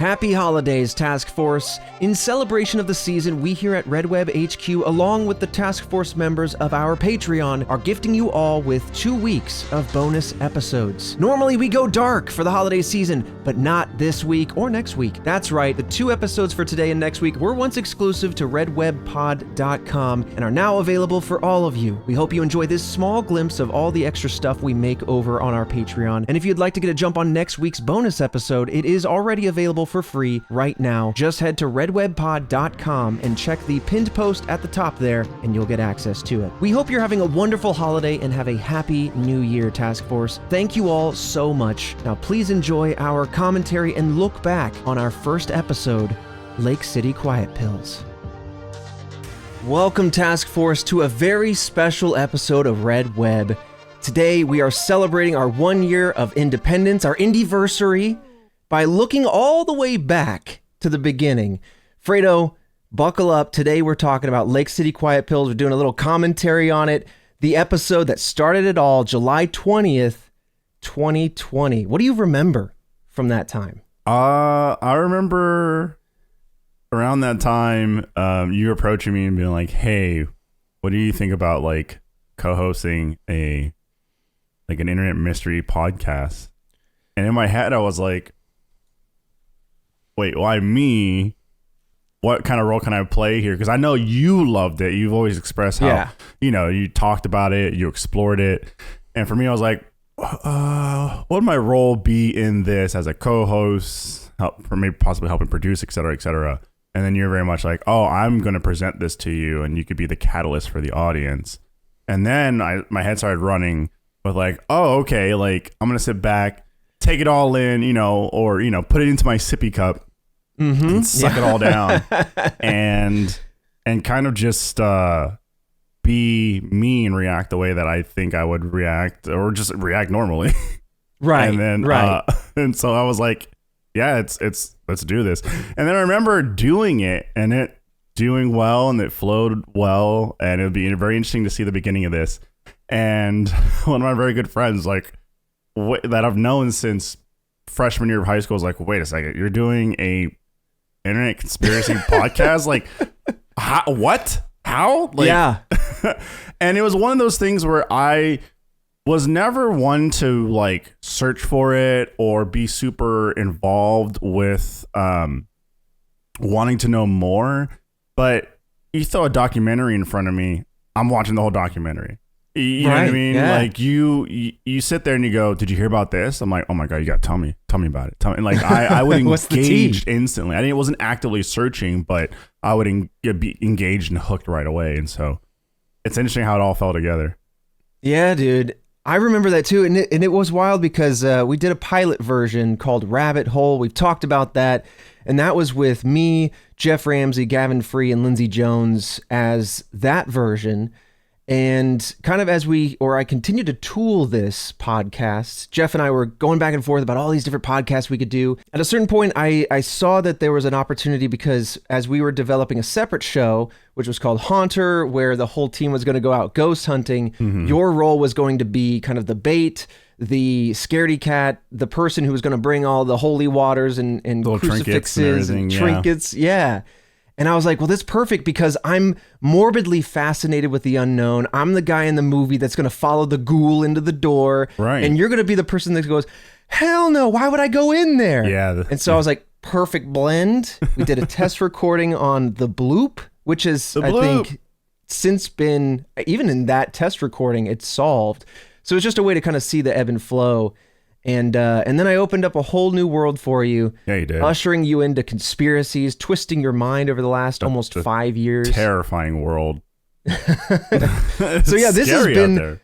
Happy holidays, Task Force! In celebration of the season, we here at RedWeb HQ, along with the Task Force members of our Patreon, are gifting you all with 2 weeks of bonus episodes. Normally, we go dark for the holiday season, but not this week or next week. That's right, the 2 episodes for today and next week were once exclusive to redwebpod.com and are now available for all of you. We hope you enjoy this small glimpse of all the extra stuff we make over on our Patreon. And if you'd like to get a jump on next week's bonus episode, it is already available for free right now. Just head to redwebpod.com and check the pinned post at the top there, and you'll get access to it. We hope you're having a wonderful holiday and have a happy new year, Task Force. Thank you all so much. Now please enjoy our commentary and look back on our first episode, Lake City Quiet Pills. Welcome, Task Force, to a very special episode of Red Web. Today we are celebrating our 1 year of independence, our Indieversary, by looking all the way back to the beginning. Fredo, buckle up. Today we're talking about Lake City Quiet Pills. We're doing a little commentary on it. The episode that started it all, July 20th, 2020. What do you remember from that time? I remember around that time, you approaching me and being like, hey, what do you think about like co-hosting an internet mystery podcast? And in my head, I was like, wait, why me? What kind of role can I play here? Because I know you loved it. You've always expressed how, you talked about it, you explored it. And for me, I was like, what would my role be in this as a co-host, maybe possibly helping produce, et cetera, et cetera. And then you're very much like, oh, I'm going to present this to you and you could be the catalyst for the audience. And then my head started running with like, oh, okay, like I'm going to sit back, take it all in, or, put it into my sippy cup. And suck it all down and kind of just be me and react the way that I think I would react, or just react normally. Right. And then and so I was like, yeah, it's let's do this. And then I remember doing it and it doing well and it flowed well, and it would be very interesting to see the beginning of this. And one of my very good friends, like that I've known since freshman year of high school, is like, wait a second, you're doing a internet conspiracy podcast? Like, how? Like, yeah. And it was one of those things where I was never one to like search for it or be super involved with wanting to know more. But you throw a documentary in front of me, I'm watching the whole documentary. You know what I mean? Yeah. Like you sit there and you go, did you hear about this? I'm like, oh my God, you got to tell me about it. Tell me. And like, I would engage instantly. I wasn't actively searching, but I would be engaged and hooked right away. And so it's interesting how it all fell together. Yeah, dude. I remember that too. And it was wild because we did a pilot version called Rabbit Hole. We've talked about that. And that was with me, Jeff Ramsey, Gavin Free, and Lindsay Jones as that version. And kind of as I continue to tool this podcast, Jeff and I were going back and forth about all these different podcasts we could do. At a certain point, I saw that there was an opportunity because as we were developing a separate show, which was called Haunter, where the whole team was going to go out ghost hunting, your role was going to be kind of the bait, the scaredy cat, the person who was going to bring all the holy waters and crucifixes and trinkets. Yeah. And I was like, well, that's perfect because I'm morbidly fascinated with the unknown. I'm the guy in the movie that's going to follow the ghoul into the door. Right. And you're going to be the person that goes, hell no, why would I go in there? Yeah. And so I was like, perfect blend. We did a test recording on The Bloop, which is, I think, since been, even in that test recording, it's solved. So it's just a way to kind of see the ebb and flow. And then I opened up a whole new world for you. Yeah, you did. Ushering you into conspiracies, twisting your mind over the last almost 5 years. Terrifying world. So yeah, this has been,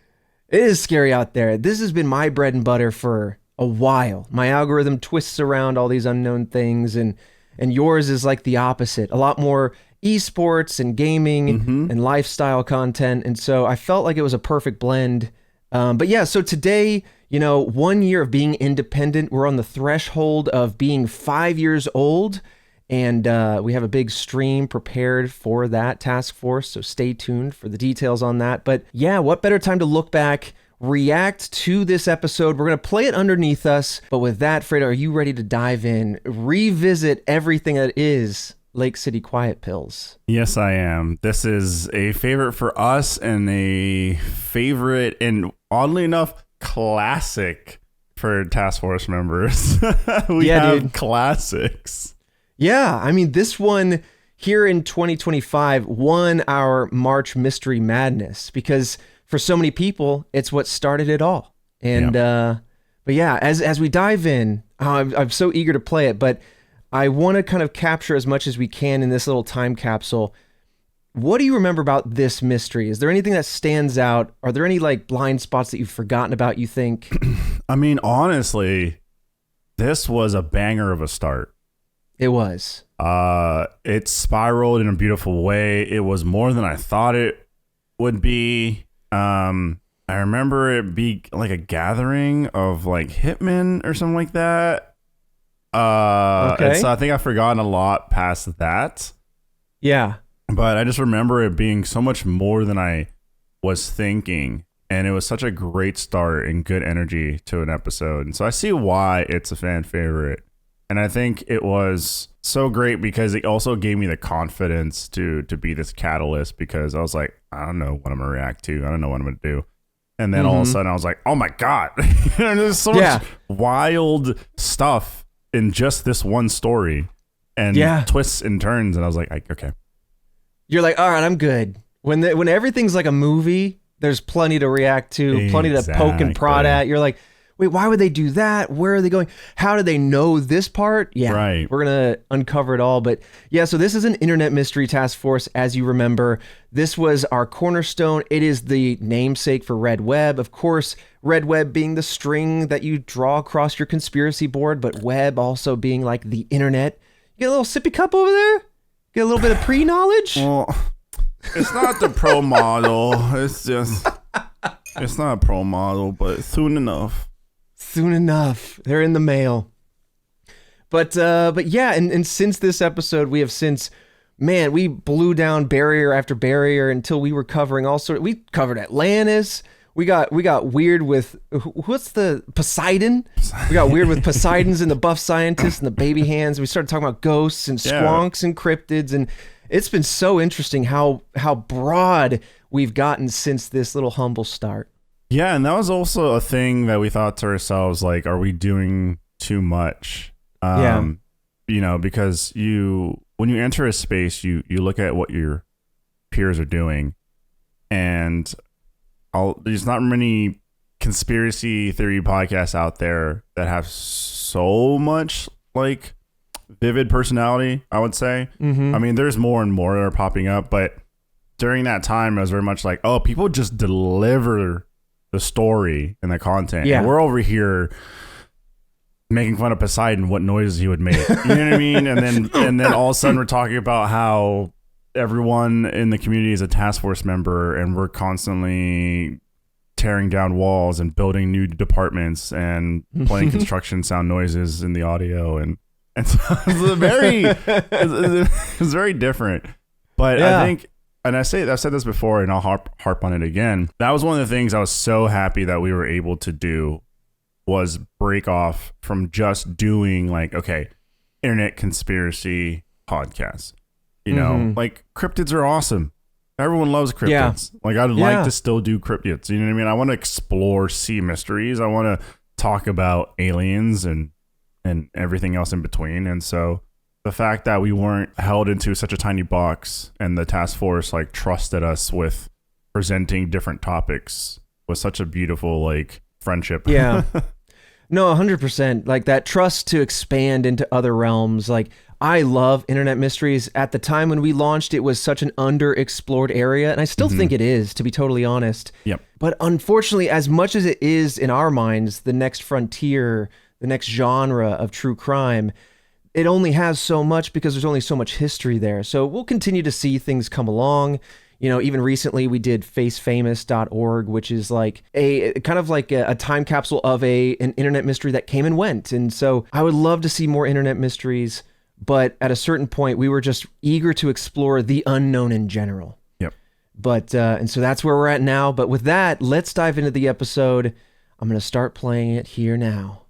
it is scary out there. This has been my bread and butter for a while. My algorithm twists around all these unknown things, and yours is like the opposite. A lot more esports and gaming and lifestyle content. And so I felt like it was a perfect blend. But yeah, so today, 1 year of being independent, we're on the threshold of being 5 years old, and we have a big stream prepared for that, Task Force, so stay tuned for the details on that. But yeah, what better time to look back react to this episode. We're going to play it underneath us. But with that, Fredo, are you ready to dive in, revisit everything that is Lake City Quiet Pills? Yes, I am. This is a favorite for us and a favorite, and oddly enough, classic for Task Force members. We have dude. Classics. Yeah, I mean, this one here in 2025 won our March Mystery Madness because for so many people, it's what started it all. And but yeah, as we dive in, I'm so eager to play it, but I want to kind of capture as much as we can in this little time capsule. What do you remember about this mystery? Is there anything that stands out? Are there any like blind spots that you've forgotten about, you think? I mean, honestly, this was a banger of a start. It was. It spiraled in a beautiful way. It was more than I thought it would be. I remember it be like a gathering of like hitmen or something like that. Okay. And so I think I've forgotten a lot past that. Yeah. But I just remember it being so much more than I was thinking. And it was such a great start and good energy to an episode. And so I see why it's a fan favorite. And I think it was so great because it also gave me the confidence to be this catalyst, because I was like, I don't know what I'm going to react to. I don't know what I'm going to do. And then all of a sudden I was like, oh my God, there's so much wild stuff in just this one story and twists and turns. And I was like, okay. You're like, all right, I'm good. When everything's like a movie, there's plenty to react to, plenty to poke and prod at. You're like, wait, why would they do that? Where are they going? How do they know this part? Yeah, right. We're going to uncover it all. But yeah, so this is an Internet Mystery Task Force, as you remember. This was our cornerstone. It is the namesake for Red Web. Of course, Red Web being the string that you draw across your conspiracy board, but Web also being like the Internet. You get a little sippy cup over there? Get a little bit of pre-knowledge? Well, it's not the pro model. It's not a pro model, but soon enough. Soon enough. They're in the mail. But yeah, and since this episode, we have we blew down barrier after barrier until we were covering all sorts. We covered Atlantis. We got weird with, what's the Poseidon? We got weird with Poseidons and the buff scientists and the baby hands. We started talking about ghosts and squonks and cryptids, and it's been so interesting how broad we've gotten since this little humble start. Yeah, and that was also a thing that we thought to ourselves, like, are we doing too much? You know, because when you enter a space, you look at what your peers are doing, and there's not many conspiracy theory podcasts out there that have so much like vivid personality, I would say. Mm-hmm. I mean, there's more and more that are popping up, but during that time, I was very much like, oh, people just deliver the story and the content. Yeah. And we're over here making fun of Poseidon, what noises he would make. You know what I mean? And then all of a sudden we're talking about how everyone in the community is a task force member, and we're constantly tearing down walls and building new departments and playing construction sound noises in the audio, and so it's very different. But I think, and I've said this before, and I'll harp on it again. That was one of the things I was so happy that we were able to do, was break off from just doing like, okay, internet conspiracy podcasts. You know, like cryptids are awesome. Everyone loves cryptids. Yeah. Like I'd like to still do cryptids. You know what I mean? I want to explore sea mysteries. I want to talk about aliens and everything else in between. And so the fact that we weren't held into such a tiny box, and the task force like trusted us with presenting different topics, was such a beautiful like friendship. Yeah. No, 100%. Like that trust to expand into other realms. Like, I love internet mysteries. At the time when we launched, it was such an underexplored area, and I still think it is, to be totally honest. Yep. But unfortunately, as much as it is in our minds the next frontier, the next genre of true crime, it only has so much because there's only so much history there. So we'll continue to see things come along. You know, even recently we did facefamous.org, which is like a kind of like a time capsule of an internet mystery that came and went. And so I would love to see more internet mysteries. But at a certain point, we were just eager to explore the unknown in general. Yep. But and so that's where we're at now. But with that, let's dive into the episode. I'm going to start playing it here now.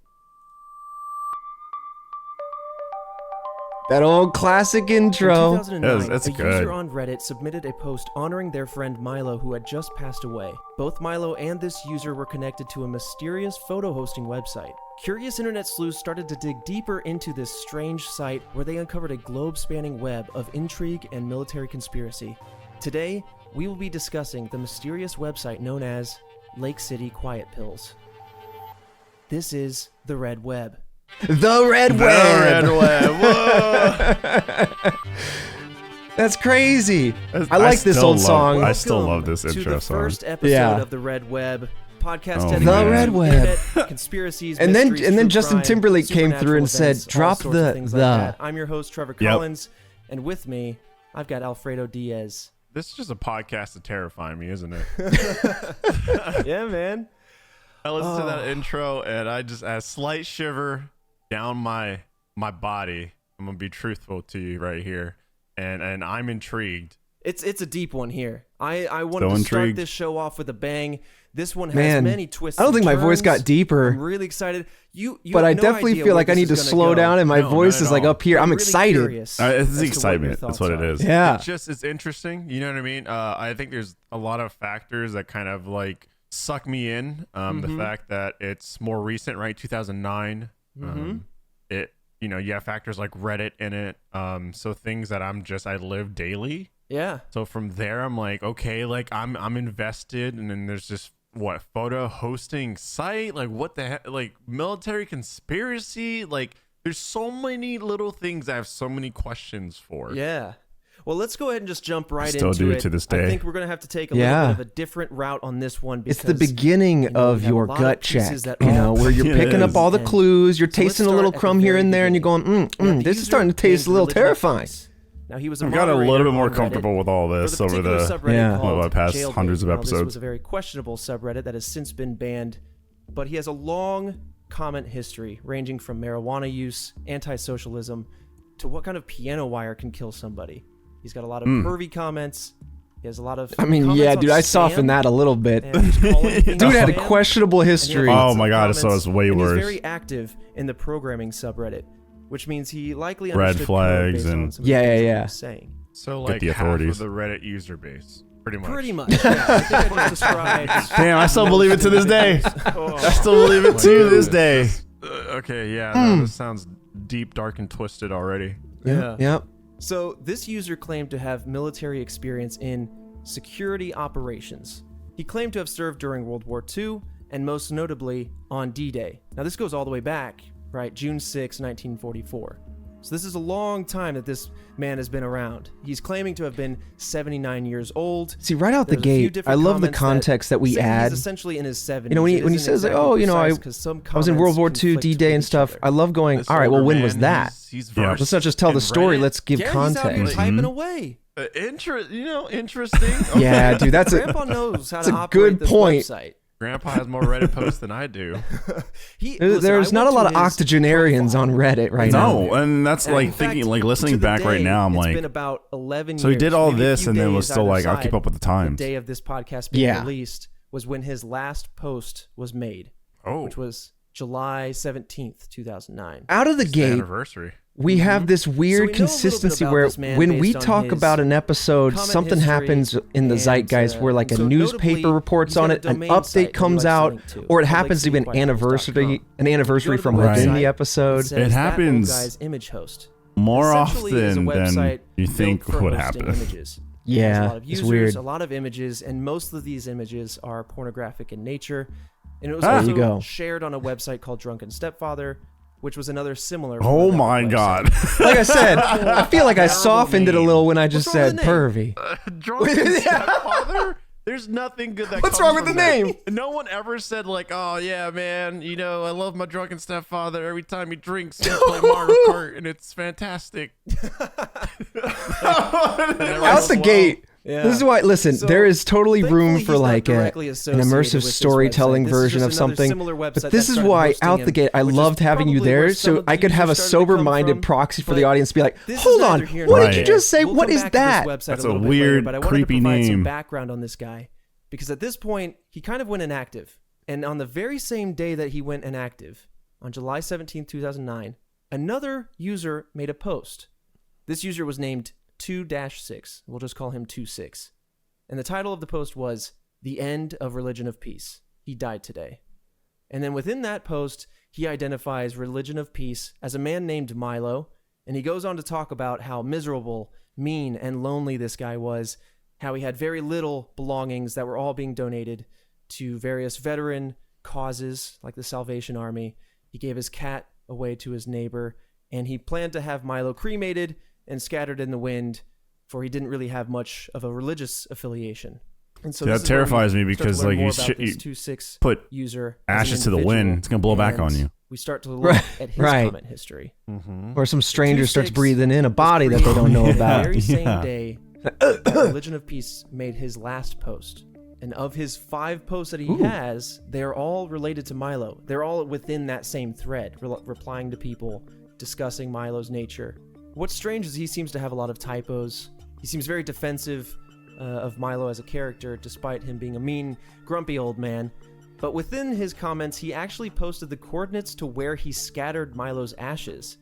That old classic intro. In 2009, That's a good. user on Reddit submitted a post honoring their friend Milo who had just passed away. Both Milo and this user were connected to a mysterious photo hosting website. Curious internet sleuths started to dig deeper into this strange site where they uncovered a globe-spanning web of intrigue and military conspiracy. Today, we will be discussing the mysterious website known as Lake City Quiet Pills. This is the Red Web. The Red Web. Whoa. That's crazy. I like this still old love- song. I still Welcome love this to intro the song. first episode Yeah. of the Red Web podcast Oh, dedicated man. The Red to Web. internet conspiracies, And then- mysteries, and then true Justin crime, Timberlake came through and supernatural said, events, all "Drop sorts of the- things the." like that. I'm your host Trevor Yep. Collins, and with me I've got Alfredo Diaz. This is just a podcast to terrify me, isn't it? Yeah, man. I listened to that Oh. intro and I just had a slight shiver down my body. I'm gonna be truthful to you right here, and I'm intrigued. It's a deep one here. I wanted So to start intrigued. this show off with a bang. This one has Man, many twists. I don't and think my voice got turns. deeper. I'm really excited. You But have I no definitely idea feel where like I this need to is gonna slow go. down and my No, voice not is at like all. up here. I'm really excited. curious It's as the to what your excitement. That's thoughts what it are. is. Yeah. It's interesting. You know what I mean? I think there's a lot of factors that kind of like suck me in. The fact that it's more recent, right? 2009. You have factors like Reddit in it. So things that I live daily. Yeah. So from there, I'm like, okay, like I'm invested, and then there's this photo hosting site, like what the heck, like military conspiracy, like there's so many little things I have so many questions for. Yeah. Well, let's go ahead and just jump right Still into do it. to this I day. think we're going to have to take a Yeah. little bit of a different route on this one because It's the beginning you know, of we have a your lot gut of pieces check, that you know, all- where you're It picking is. up all the And clues, you're so let's tasting a little start at the crumb here very and there, and you're going, beginning. We have the this is user starting to taste a named little Religion terrifying. Peace. Now, he was a I've got a little moderator bit more on Reddit comfortable with all for this the over particular the subreddit Yeah. called well, past Jailbait. hundreds of Now, This episodes. was a very questionable subreddit that has since been banned, but he has a long comment history ranging from marijuana use, anti-socialism, to what kind of piano wire can kill somebody. He's got a lot of pervy comments. He has a lot of I mean, comments yeah, on dude, I spam, softened that a little bit. and just calling things Dude had a spam. questionable And he history. has Oh lots of my God, so comments, it's way and worse. He's very active in the programming subreddit, which means he likely Red understood code flags based on and- some of the Yeah, things yeah, that he yeah. was saying. So Get like the half authorities. of the Reddit user base, pretty much. Pretty much. Yeah. I think I just described. Damn, I still believe it to this day. Oh, I still believe it to this day. okay, yeah, no, this sounds deep, dark, and twisted already. Yeah. Yep. So this user claimed to have military experience in security operations. He claimed to have served during World War II and most notably on D-Day. Now this goes all the way back, right? June 6, 1944. So this is a long time that this man has been around. He's claiming to have been 79 years old. See, right out the There's a few gate, I different love the comments context that we say add. He's essentially in his 70s. You know, when he It says, like, isn't oh, you know, exactly precise 'cause some I was in World comments War II, conflict D-Day with and each stuff. other. I love going, This all right, well, older when man, was that? He's Yeah. versed Let's not just tell in the story, Reddit. let's give Yeah, he's out here context. typing away. Interesting. Okay. Yeah, dude, that's Grandpa knows how that's to a operate good this point. website. Grandpa has more Reddit posts than I do. There's not a lot of octogenarians on Reddit right now. No, and that's like thinking, like listening back right now, I'm it's like, been about 11 so he years, did all maybe a this few and then was days still either like, I'll side. keep up with the The times. day of this podcast being Yeah. released was when his last post was made, Oh, which was July 17th, 2009. Out of the the gate, anniversary. we have this So we weird know a little bit consistency about where this man when we based on talk his about an episode, comment something history happens in the and, zeitgeist where like a so newspaper notably, reports he's on got it, a an domain site update that he comes likes to out, link to, or it called happens to be an lakecityquietpills.com. anniversary You go to from the within website, the episode. says It that happens old guy's image host. More Essentially, it is a often than website you built think for would hosting happen. Images. Yeah, There's a lot of it's users, weird. a lot of images, and most of these images are pornographic in nature. And it was Ah. also There you go. shared on a website called Drunken Stepfather, which was another similar. Oh pornographic my website. God. Like I said, I feel like I Terrible softened it a name. little when I just What's wrong said with the name? pervy. Drunken stepfather? There's nothing good that What's comes wrong with from the that. name? No one ever said like, oh yeah, man, you know, I love my drunken stepfather. Every time he drinks, we play Mario Kart, and it's fantastic. Out the gate, Yeah. This is why. Listen, So, there is totally room thankfully, for he's not like directly an associated immersive with this storytelling website. This is version just of another something. similar website But that this is started why hosting out the him, gate, I which is loved having you probably there, where some so of the I could have a users started to come sober-minded from, proxy for but the audience to be like, this is hold neither on, here what nor did you there. just say? We'll What come is back to this that? website That's a a little bit later, weird, but I wanted creepy to provide some name. background on this guy because at this point he kind of went inactive, and on the very same day that he went inactive, on July 17, 2009, another user made a post. This user was named 2-6. We'll just call him 26. And the title of the post was "The End of Religion of Peace. He died today." And then within that post, he identifies Religion of Peace as a man named Milo, and he goes on to talk about how miserable, mean, and lonely this guy was, how he had very little belongings that were all being donated to various veteran causes like the Salvation Army. He gave his cat away to his neighbor, and he planned to have Milo cremated and scattered in the wind, for he didn't really have much of a religious affiliation. And so That this is where we terrifies me start to because, learn like, more you about shit- this you 2-6 put user as an ashes to the individual, wind, it's gonna blow back on and you. we start to look at his Right. comment history. Or some stranger starts 2-6 breathing in a was body that they don't know created about. The very same Yeah. day that Religion of Peace made his last post. And of his 5 posts that he has, they're all related to Milo. They're all within that same thread, replying to people, discussing Milo's nature. What's strange is he seems to have a lot of typos. He seems very defensive of Milo as a character, despite him being a mean, grumpy old man. But within his comments, he actually posted the coordinates to where he scattered Milo's ashes,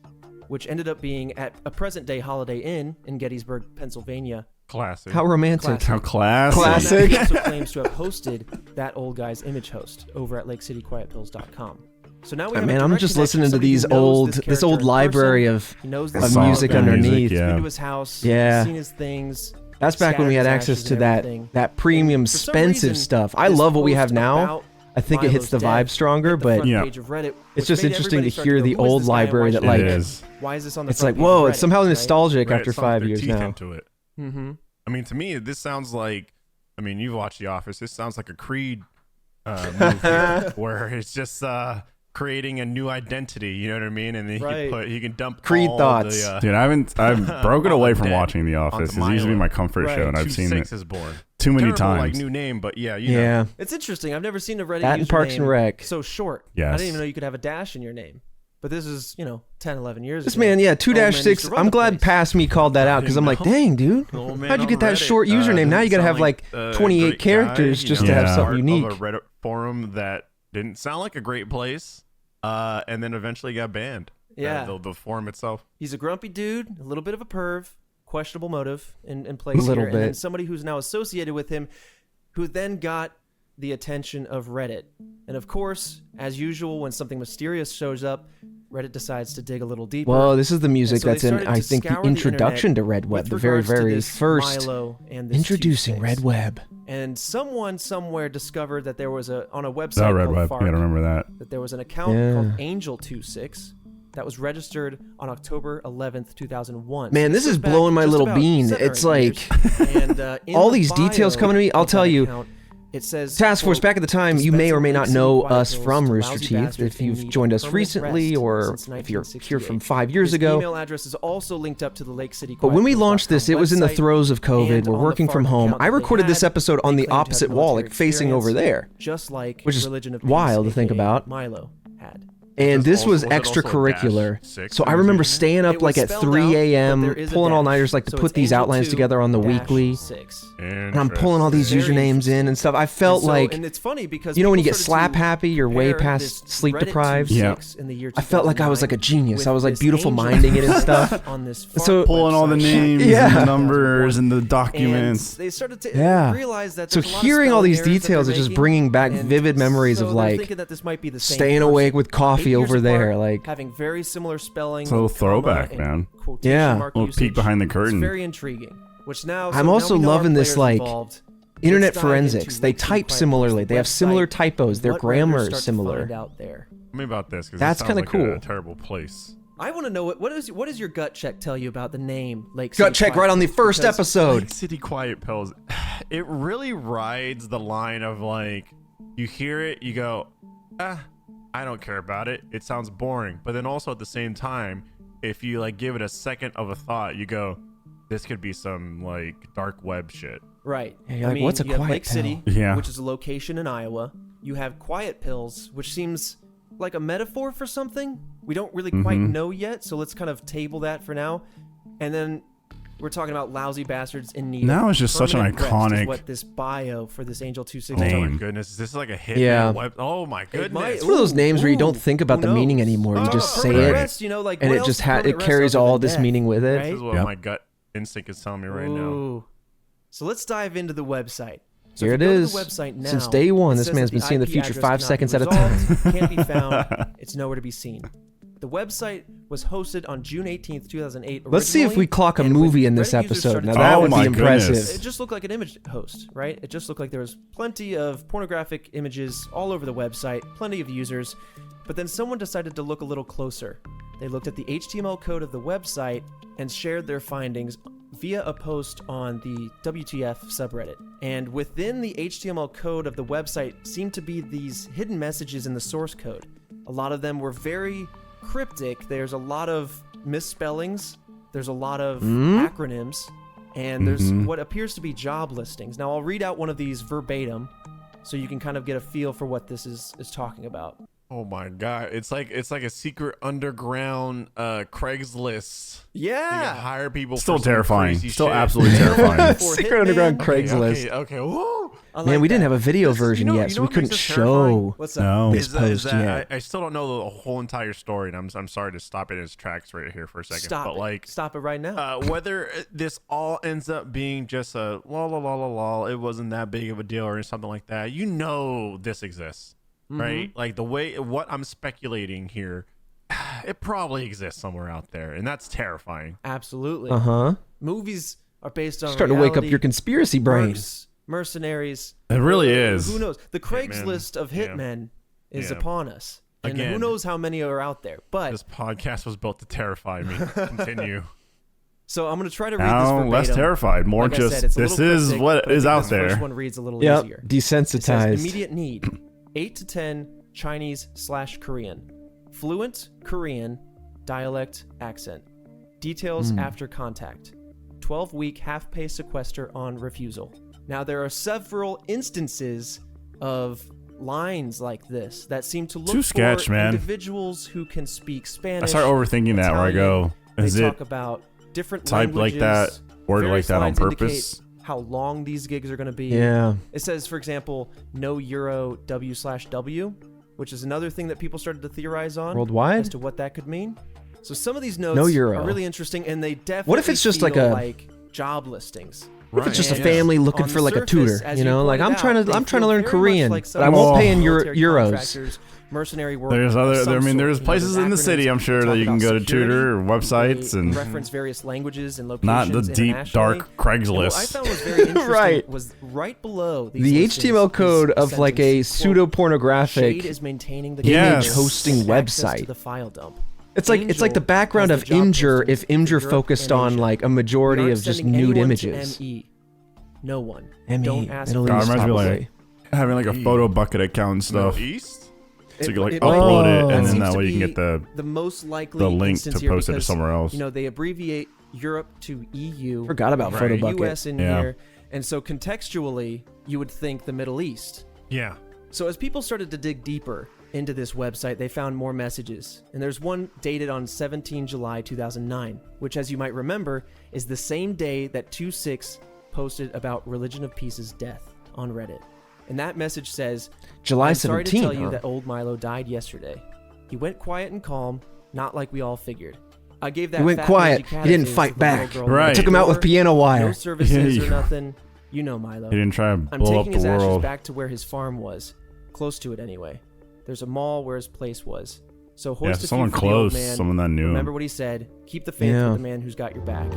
which ended up being at a present-day Holiday Inn in Gettysburg, Pennsylvania. Classic. How romantic. How classic. Classic. He also claims to have hosted that old guy's image host over at LakeCityQuietPills.com. So now we have a Man, I'm direct just connection, listening to somebody who these knows this character old in library person. of He knows of this music guy. underneath. He's been Yeah. to his house. Yeah. He's seen his things. That's back when we had scattered access his to ashes and that everything. that premium And for some expensive reason, stuff. I this love what we post have now. about I think it hits the Milo's vibe death stronger, hit the but front Yeah. page of Reddit, it's which just made interesting to everybody start hear go, the "Who is old this guy and why library should that I like It read it? is. Why is this on the it's front like, page of whoa, Reddit?" it's somehow Right? nostalgic Right, after sunk 5 their years teeth now. into it. Mm-hmm. I mean, to me, this sounds like. I mean, you've watched The Office. This sounds like a Creed movie where it's just creating a new identity. You know what I mean? And then Right. he can dump Creed all thoughts. The, Dude, I've broken All away the from dead watching The Office. onto It used to be Milo. my comfort Right. show, and I've seen 2-6 it is born. too many Terrible, like times. new name, but yeah, you know. Yeah. It's interesting. I've never seen a Reddit That and Parks and username Rec. so short. I Yes. didn't even know you could have a dash in your name. But this is, 10, 11 years This ago. man, yeah, Old man used 2-6. to run I'm the glad place. Past Me called that out because I'm like, didn't know. dang, dude. The old man How'd you on get that Reddit, short username? Now you gotta doesn't have sound like a 28 great characters guy, just to have part something unique. Of a Reddit forum that didn't sound like a great place, and then eventually got banned. Yeah. The forum itself. He's a grumpy dude, a little bit of a perv, questionable motive in place A little here. And then bit. somebody who's now associated with him, who then got the attention of Reddit. And of course, as usual, when something mysterious shows up, Reddit decides to dig a little deeper. Well, this is the music And so they that's in, started I to think, the scour the introduction to internet Red Web, with the very, regards to very this first Milo and this introducing 2-6. Red Web. And someone somewhere discovered that there was on a website That Red called Web. Fark, You gotta remember that. that there was an account Yeah. called Angel26 that was registered on October 11th, 2001. Man, So this goes is back blowing my just little about bean. 7 or It's 8 like years. And, in all the these details bio coming to me. I'll of tell that you, account, it says, Task Force, quote, back at the time, you may or may not "Dispensing know Lake City us Quiet from Pills to Rooster lousy Teeth bastards if in you've need joined of us permanent recently rest or since if you're here 1968. from 5 years His ago. email address is also linked up to the Lake City But when we launched this, it was in the website, throes of COVID. and We're on the working from Fark home. account I that they recorded this had, episode on they the claimed to have opposite wall, military like facing over experience, there. just like which is Religion of wild Peace, to think aka about. Milo had. And this was Was it also a extracurricular. -6 So I in remember the staying up It like was at spelled 3 out, but a.m., there is a pulling all dash. nighters like So to put it's these Angel outlines 2 together on the dash weekly. 6. And I'm pulling all these Very usernames in interesting. and stuff. I felt And so- like, and it's funny because you know when you people get started slap to happy, you're way compare past this sleep Reddit deprived. 2-6 in the year I felt like I was like a 2009 genius. with I was like this beautiful Angel minding it and stuff. on this So- Fark Pulling all the website. names Yeah. and the numbers and the And documents. they started to Yeah. realize that So there's a lot of hearing all spelling these errors that details they're is just making, bringing back and vivid memories so of they're like thinking that this might be the same staying person. awake with 8 coffee years over there. apart, Like, having very similar spelling. So comma, throwback, and man. quotation Yeah. mark Little usage. peek behind the It's curtain. very intriguing. Which now I'm so also now we know our loving this, players like, involved. internet Let's dive forensics. into They Lake City type Quiet Pills, similarly. the They have similar website, typos. Their what grammar Redditors is start to similar. find out there. Tell me about this because That's kind kinda of cool. A terrible place. I want to know what does your gut check tell you about the name Lake Gut City check right Quiet on the Pills? first Because episode. Lake City Quiet Pills. It really rides the line of like, you hear it, you go, I don't care about it. It sounds boring. But then also at the same time, if you like give it a second of a thought, you go, this could be some like dark web shit. Right. Yeah, you're like, what's a you have quiet Lake pill? City, Yeah. which is a location in Iowa. You have Quiet Pills, which seems like a metaphor for something. We don't really quite know yet, so let's kind of table that for now. And then we're talking about Lousy Bastards in Need. Now it's just such an Permanent Rest iconic is what this bio for this Angel Oh 260. name. my goodness, is this like a hit? Yeah. Web? Oh my goodness. might- It's one of those names where you don't Ooh, think about who the meaning knows? anymore. You just say Permanent it, Rest, you know, like, and what it else just is Permanent it Rest carries other all than this death, meaning with it. right? This is what Yep. my gut instinct is telling me right now. Ooh. So let's dive into the website. So Here if it you go to is. the website now, Since day one, it this says man's that been seeing the IP future address 5 cannot seconds be at a time. resolved, can't be found. It's nowhere to be seen. The website was hosted on June 18th, 2008. Let's see if we originally, clock a and when movie in this Reddit users episode. started Now to- that Oh would my be impressive. goodness. It just looked like an image host, right? It just looked like there was plenty of pornographic images all over the website, plenty of users. But then someone decided to look a little closer. They looked at the HTML code of the website and shared their findings via a post on the WTF subreddit. And within the HTML code of the website seemed to be these hidden messages in the source code. A lot of them were very cryptic. There's a lot of misspellings. There's a lot of acronyms. And there's what appears to be job listings. Now I'll read out one of these verbatim so you can kind of get a feel for what this is talking about. Oh my god, it's like a secret underground Craigslist. You can Yeah. hire people. Still for some terrifying. crazy Still shit. absolutely terrifying. For Secret Hitman. Underground Okay, Craigslist. Okay. Woo! I Man, like we didn't that. have a video This- version you know- yet, you so know we what couldn't makes this terrifying? show What's up? No. this Is that post I, yet. I still don't know the whole entire story, and I'm sorry to stop it in its tracks right here for a second. Stop but it. like, Stop it right now. whether this all ends up being just a la la la la la, it wasn't that big of a deal or something like that. You know, this exists, right? Like the way what I'm speculating here, it probably exists somewhere out there, and that's terrifying. Absolutely. Uh-huh. Movies are based on Starting to wake up reality. your conspiracy brain. Mercs, mercenaries. It really is. Who knows? The Craigslist of Yeah. hitmen is Yeah. upon us. And who Again. knows how many are out there. But This podcast was built to terrify me. Continue. so I'm going to try to read this Now verbatim. less terrified, more Like I just said, it's a this little is cryptic, what but I is think out this first there. one reads a little Yep, easier. It says desensitized. immediate need 8 to 10 Chinese/Korean, fluent Korean, dialect accent, details after contact, 12-week half-pay sequester on refusal. Now there are several instances of lines like this that seem to look Too sketch, for man. individuals who can speak Spanish. I start overthinking that where I go, Italian. is They it talk about different typed like languages. that, worded like Various that on lines indicate purpose? how long these gigs are going to be. Yeah. It says, for example, no Euro W/W, which is another thing that people started to theorize on Worldwide? as to what that could mean. So some of these notes No Euro. are really interesting, and they definitely What if it's just like feel a- like job listings. What if it's just a And family looking on for the like a surface, tutor, as you know? Like pointed I'm trying out, to they I'm trying to feel learn very Korean, much like but I won't some pay in military euros. contractors, mercenary work. There's of other. some I mean, sort. there's You know, places in the acronyms city. I'm sure talk that you can about go to security. tutor or websites They and reference various languages and not locations the deep internationally. dark And what I Craigslist. found was very interesting Right. was right below these The listings HTML is code of like a sentence, quote, pseudo pornographic. Shade is maintaining the Yes. container hosting with access website. to the file dump. It's like the Angel background has of the job Imgur postings if for Imgur Europe focused and on Asia. like a We majority aren't of just sending nude anyone to images. ME. No one. ME, Don't ask Middle for God, East, it reminds me of, probably. like, having like a photo bucket account and stuff, Middle East? so you can like It- upload Oh. it, and That then seems that to way you can be get the the most likely link to instance here post it to because, somewhere else. You know, they abbreviate Europe to EU. Forgot about Right. photo bucket. US in Yeah. here. And so contextually, you would think the Middle East. Yeah. So as people started to dig deeper into this website, they found more messages. And there's one dated on 17 July 2009, which, as you might remember, is the same day that 26 posted about Religion of Peace's death on Reddit. And that message says, July I'm sorry to 17th. tell you huh? that old Milo died yesterday. He went quiet and calm, not like we all figured. I gave that He went fat quiet. Reggie He didn't Catazes fight to the little back. girl Right. next Took him out with door. piano No wire. services Yeah. or nothing. You know Milo. he didn't try to I'm blow up taking the his ashes world. back to where his farm was. Close to it anyway. There's a mall where his place was. So Yeah, hoist a someone few for the old close, man. someone that knew Remember him. what he said. Keep the faith Yeah. with the man who's got your back.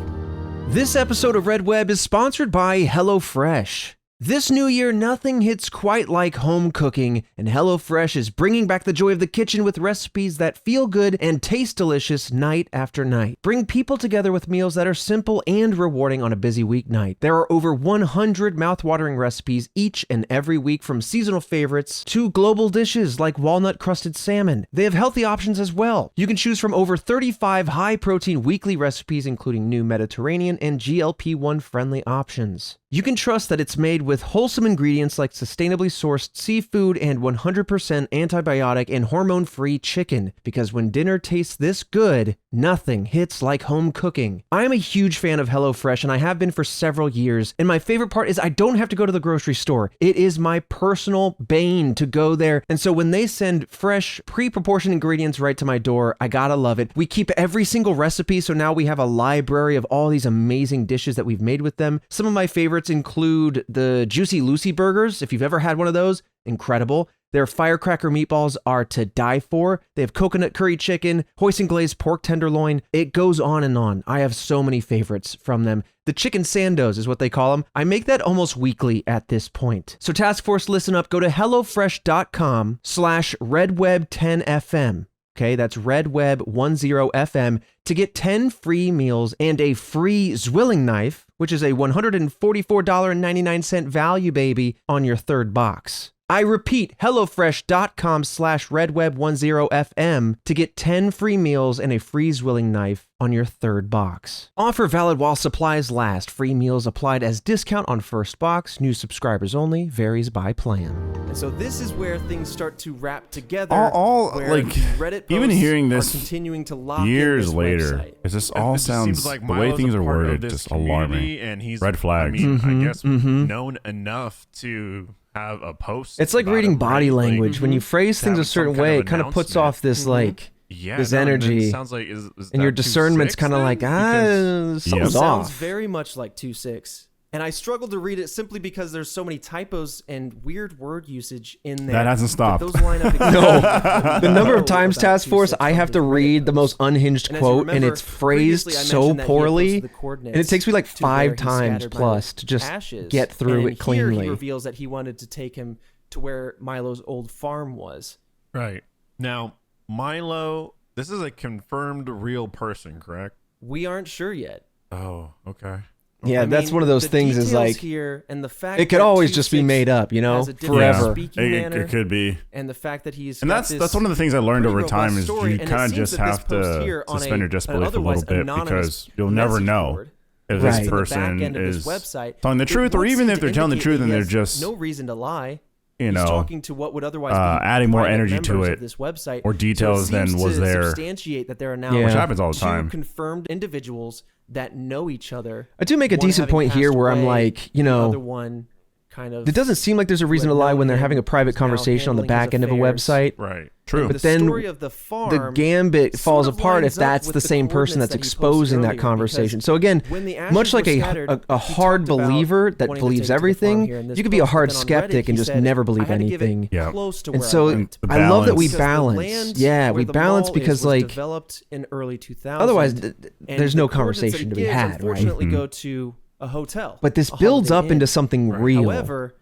This episode of Red Web is sponsored by HelloFresh. This new year, nothing hits quite like home cooking, and HelloFresh is bringing back the joy of the kitchen with recipes that feel good and taste delicious night after night. Bring people together with meals that are simple and rewarding on a busy weeknight. There are over 100 mouthwatering recipes each and every week, from seasonal favorites to global dishes like walnut-crusted salmon. They have healthy options as well. You can choose from over 35 high-protein weekly recipes, including new Mediterranean and GLP-1 friendly options. You can trust that it's made with wholesome ingredients like sustainably sourced seafood and 100% antibiotic and hormone-free chicken, because when dinner tastes this good, nothing hits like home cooking. I am a huge fan of HelloFresh, and I have been for several years, and my favorite part is I don't have to go to the grocery store. It is my personal bane to go there, and so when they send fresh, pre-proportioned ingredients right to my door, I gotta love it. We keep every single recipe, so now we have a library of all these amazing dishes that we've made with them. Some of my favorites include the Juicy Lucy burgers. If you've ever had one of those, incredible. Their firecracker meatballs are to die for. They have coconut curry chicken, hoisin glazed pork tenderloin. It goes on and on. I have so many favorites from them. The chicken sandos is what they call them. I make that almost weekly at this point. So Task Force, listen up. Go to HelloFresh.com/RedWeb10FM. Okay, that's RedWeb10FM to get 10 free meals and a free Zwilling knife, which is a $144.99 value, baby, on your third box. I repeat, HelloFresh.com/RedWeb10FM to get 10 free meals and a free Zwilling knife on your third box. Offer valid while supplies last. Free meals applied as discount on first box. New subscribers only. Varies by plan. And so this is where things start to wrap together. All where like the Reddit posts even hearing this are continuing to lock years in this later, website. it just all It just sounds seems like the way Milo's things a are part of worded this just community, alarming. and he's Red flags. I mean, I guess known enough to have a post. It's like about reading him, body right? Like, language. When you phrase things a having some certain kind way, of it kind of puts announcement. off this like yeah, this no, and then energy. it sounds like is and your that discernment's 2-6 kind of then? like, Because- something's It sounds off. very much like 2.6. And I struggled to read it simply because there's so many typos and weird word usage in there. That hasn't stopped. Those line up No, exactly the number of about times, Task 2.6 Force, I from have to his Reddit read the most post. unhinged And as you quote, and remember, it's phrased previously I so mentioned that he had poorly, posted the and it coordinates takes me like to where 5 he times scattered plus to just ashes. get through and it cleanly. Here he reveals that he wanted to take him to where Milo's old farm was. Right. Now, Milo, this is a confirmed real person, correct? We aren't sure yet. Oh, okay. Yeah, I that's mean, one of those the things is details like, here and the fact it could that always just be 2.6 made up, you know, has a different forever. speaking It, manner, it could be. and the fact that he's And got that's this one of the things I learned pretty over time robust is story, you and it kind of seems just that this have post here to on suspend your an disbelief a otherwise little bit anonymous because you'll never message know board if Right. this to the back person end of his is website, telling the it truth, or would even seem if to they're telling the indicate truth that and he they're has just, no reason to lie. you He's know, talking to what would otherwise be adding more private energy to members it of this website, or details so it than seems was to there. substantiate that there are now Yeah. Which happens all the two time. confirmed individuals that know each other. I do make a one decent having point here passed where I'm away, like, you the know, other one kind of. it doesn't seem like there's a reason to lie when they're having a private conversation on the back end of a website. Right. True. But the then story of the farm, the gambit sort falls of apart if lines up that's with the same person that's coordinates that he posted exposing that earlier, conversation. because So again, when the ashes much like were a scattered, he hard talked about believer that wanting to believes take to the farm everything, here in this you could be a post, hard but then on skeptic Reddit, and he just said, never "I believe had to give it anything. Yeah. close to And where I so went." The I love that we Because the balance. land Yeah, where we the balance mall because was like developed in early 2000. otherwise and there's no the coordinates that conversation he to be gives, had, right? Unfortunately, go to a hotel. But this a builds Holiday up into Inn. something real. However,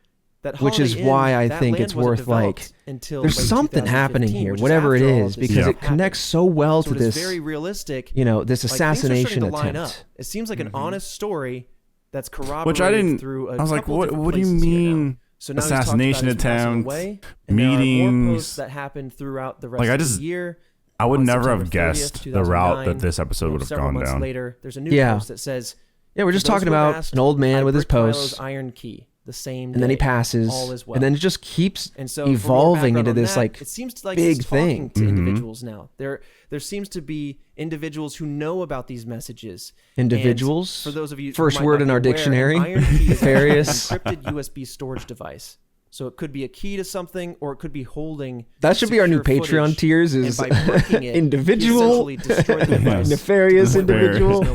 that which is Holiday why Inn, I that think land it's wasn't worth like developed until there's late something happening 2015, here, which is whatever it after all is, this because it happened. connects so well So to it is this, very realistic. you know, this Like, things are assassination starting to line attempt. up. It seems like an honest story that's corroborated Which I didn't. through a I was like, couple what? different What do you places here now. mean? So now he's talked about Assassination his passing attempt, away, and there are more meetings. posts that happened throughout the rest Like, I of just- the year. I would On never September have 30th, guessed the route that 2009, this episode would have several gone months down. later, there's a new Yeah. post that says, Yeah, we're just "For those talking who have about asked, an old man I with his bricked Milo's posts, iron key the same and then he day. passes, All is well." and then it just keeps And so for more evolving background into on this that, like it seems like big he's talking thing. to individuals now. There seems to be individuals who know about these messages. Individuals? And for those of you, who First might word not in be our aware, dictionary. an iron key is Nefarious. an encrypted USB storage device. So it could be a key to something, or it could be holding. That should be our new secure Patreon footage. tiers And is by breaking it, individual, he essentially destroyed the device nefarious to the point where individual. it's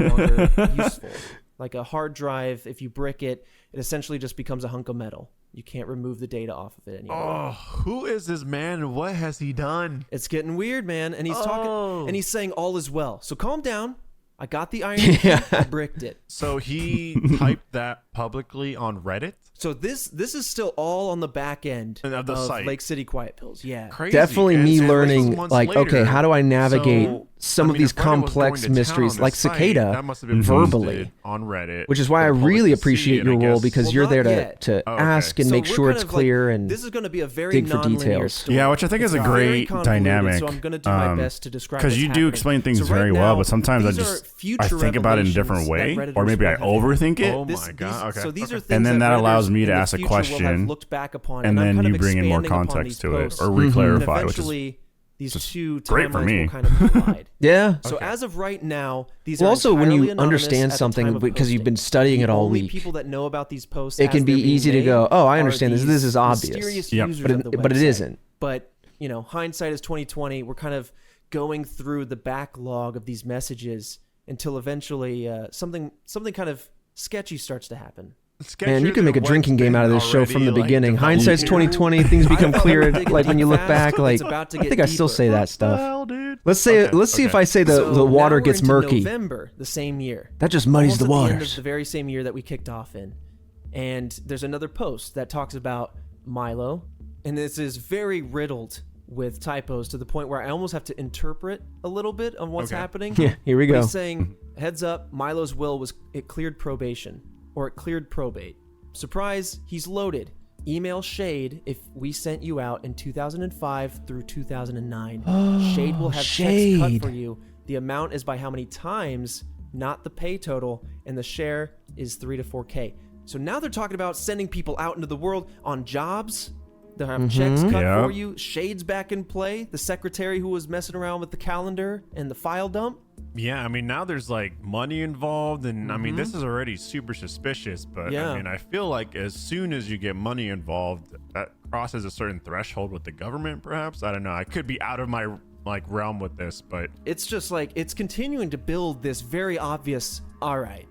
no longer useful. Like a hard drive, if you brick it, it essentially just becomes a hunk of metal. You can't remove the data off of it anymore. Oh, who is this man and what has he done? It's getting weird, man. And he's Oh. talking, and he's saying all is well. So calm down. I got the iron key. I bricked it. So he typed that publicly on Reddit? So this is still all on the back end Of the site. Lake City Quiet Pills. Yeah. Crazy. Definitely And me this was learning, months like, okay, later. how do I navigate So, some of these if Reddit was going complex to town mysteries, on like this site, Cicada, that must have been verbally, posted on Reddit, which is why I for the public really to see, appreciate and your I role guess- because Well, you're not there yet. to Oh, okay. ask and So make we're sure kind it's of clear like, and this is going to be a very dig for non-linear details. story. Yeah, which I think is a It's very great convoluted, dynamic. So I'm going to do my best to describe because what's you do happening. explain things So right very well, now, but sometimes these are I future think about it in a different revelations way, that Redditors or maybe I will have overthink it. Oh my God, okay, So these okay. are things And then that Redditors allows me to in the ask a future will have question, looked back upon, and I'm then kind you of bring in more expanding upon context these to it, posts. or And re-clarify, which is eventually, these two great for timelines me. will kind of collide. yeah. So as of right now, these Well, are also when entirely you anonymous understand at the something time of because you've posting. been studying The it all only week, people that know about these posts, it as can be they're being easy to made go, oh, I are understand this. This these is obvious. mysterious Yep. users But of the it website. isn't. But hindsight is 2020. We're kind of going through the backlog of these messages until eventually something kind of sketchy starts to happen. Man, you Sketchier can make a than drinking what's game out of been this show from the already, like, beginning. developed Hindsight's here. 2020. Things become clear, Dig like when you look fast, back. Like it's about to I get think I still deeper. say that stuff. Well, dude. Let's say. Okay, Let's see if okay. I say the So water now we're gets into murky. November the same year. That just muddies Almost the at end waters. of the very same year that we kicked off in. And there's another post that talks about Milo, and this is very riddled with typos to the point where I almost have to interpret a little bit on what's Okay. happening. Yeah, here we But go. he's saying, heads up, Milo's will was it cleared probation, or it cleared probate. Surprise, he's loaded. Email Shade if we sent you out in 2005 through 2009. Shade will have checks cut Shade. for you. The amount is by how many times, not the pay total, and the share is 3 to 4K. So now they're talking about sending people out into the world on jobs. They'll have checks cut Yep. for you. Shade's back in play. The secretary who was messing around with the calendar and the file dump. Yeah, I mean, now there's like money involved, and I mean, this is already super suspicious, but Yeah. I mean, I feel like as soon as you get money involved, that crosses a certain threshold with the government, perhaps. I don't know. I could be out of my like realm with this, but It's just like it's continuing to build this very obvious, all right,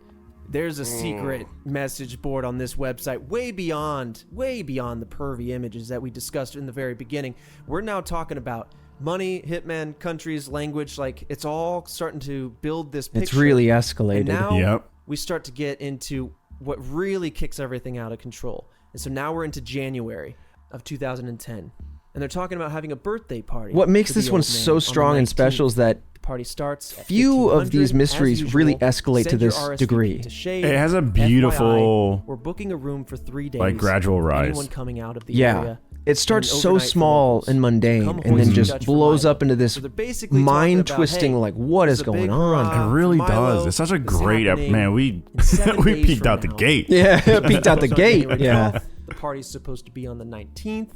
there's a secret message board on this website way beyond the pervy images that we discussed in the very beginning. We're now talking about money, hitman, countries, language, like it's all starting to build this picture. It's really And escalated. now Yep. we start to get into what really kicks everything out of control. And so now we're into January of 2010. And they're talking about having a birthday party. What makes for the this one old man so on the strong and 19th. special is that The party starts at few of these 1500 mysteries as really usual. escalate to Send your this RSVP degree. to Shade. It has a FYI, beautiful, we're booking a room for 3 days. like, gradual rise. Anyone coming out of the Yeah. area. It starts and so overnight for small locals. and mundane, Come and then hoist just Dutch for blows Milo. up into this So they're basically talking mind-twisting, about, like, what hey, is there's a going big on? hurrah. it really Milo does. It's such a is great, happening man. We in 7 we days peeked from out the now. gate. Yeah, peeked out the So on gate. January Yeah. 12th, the party's supposed to be on the 19th.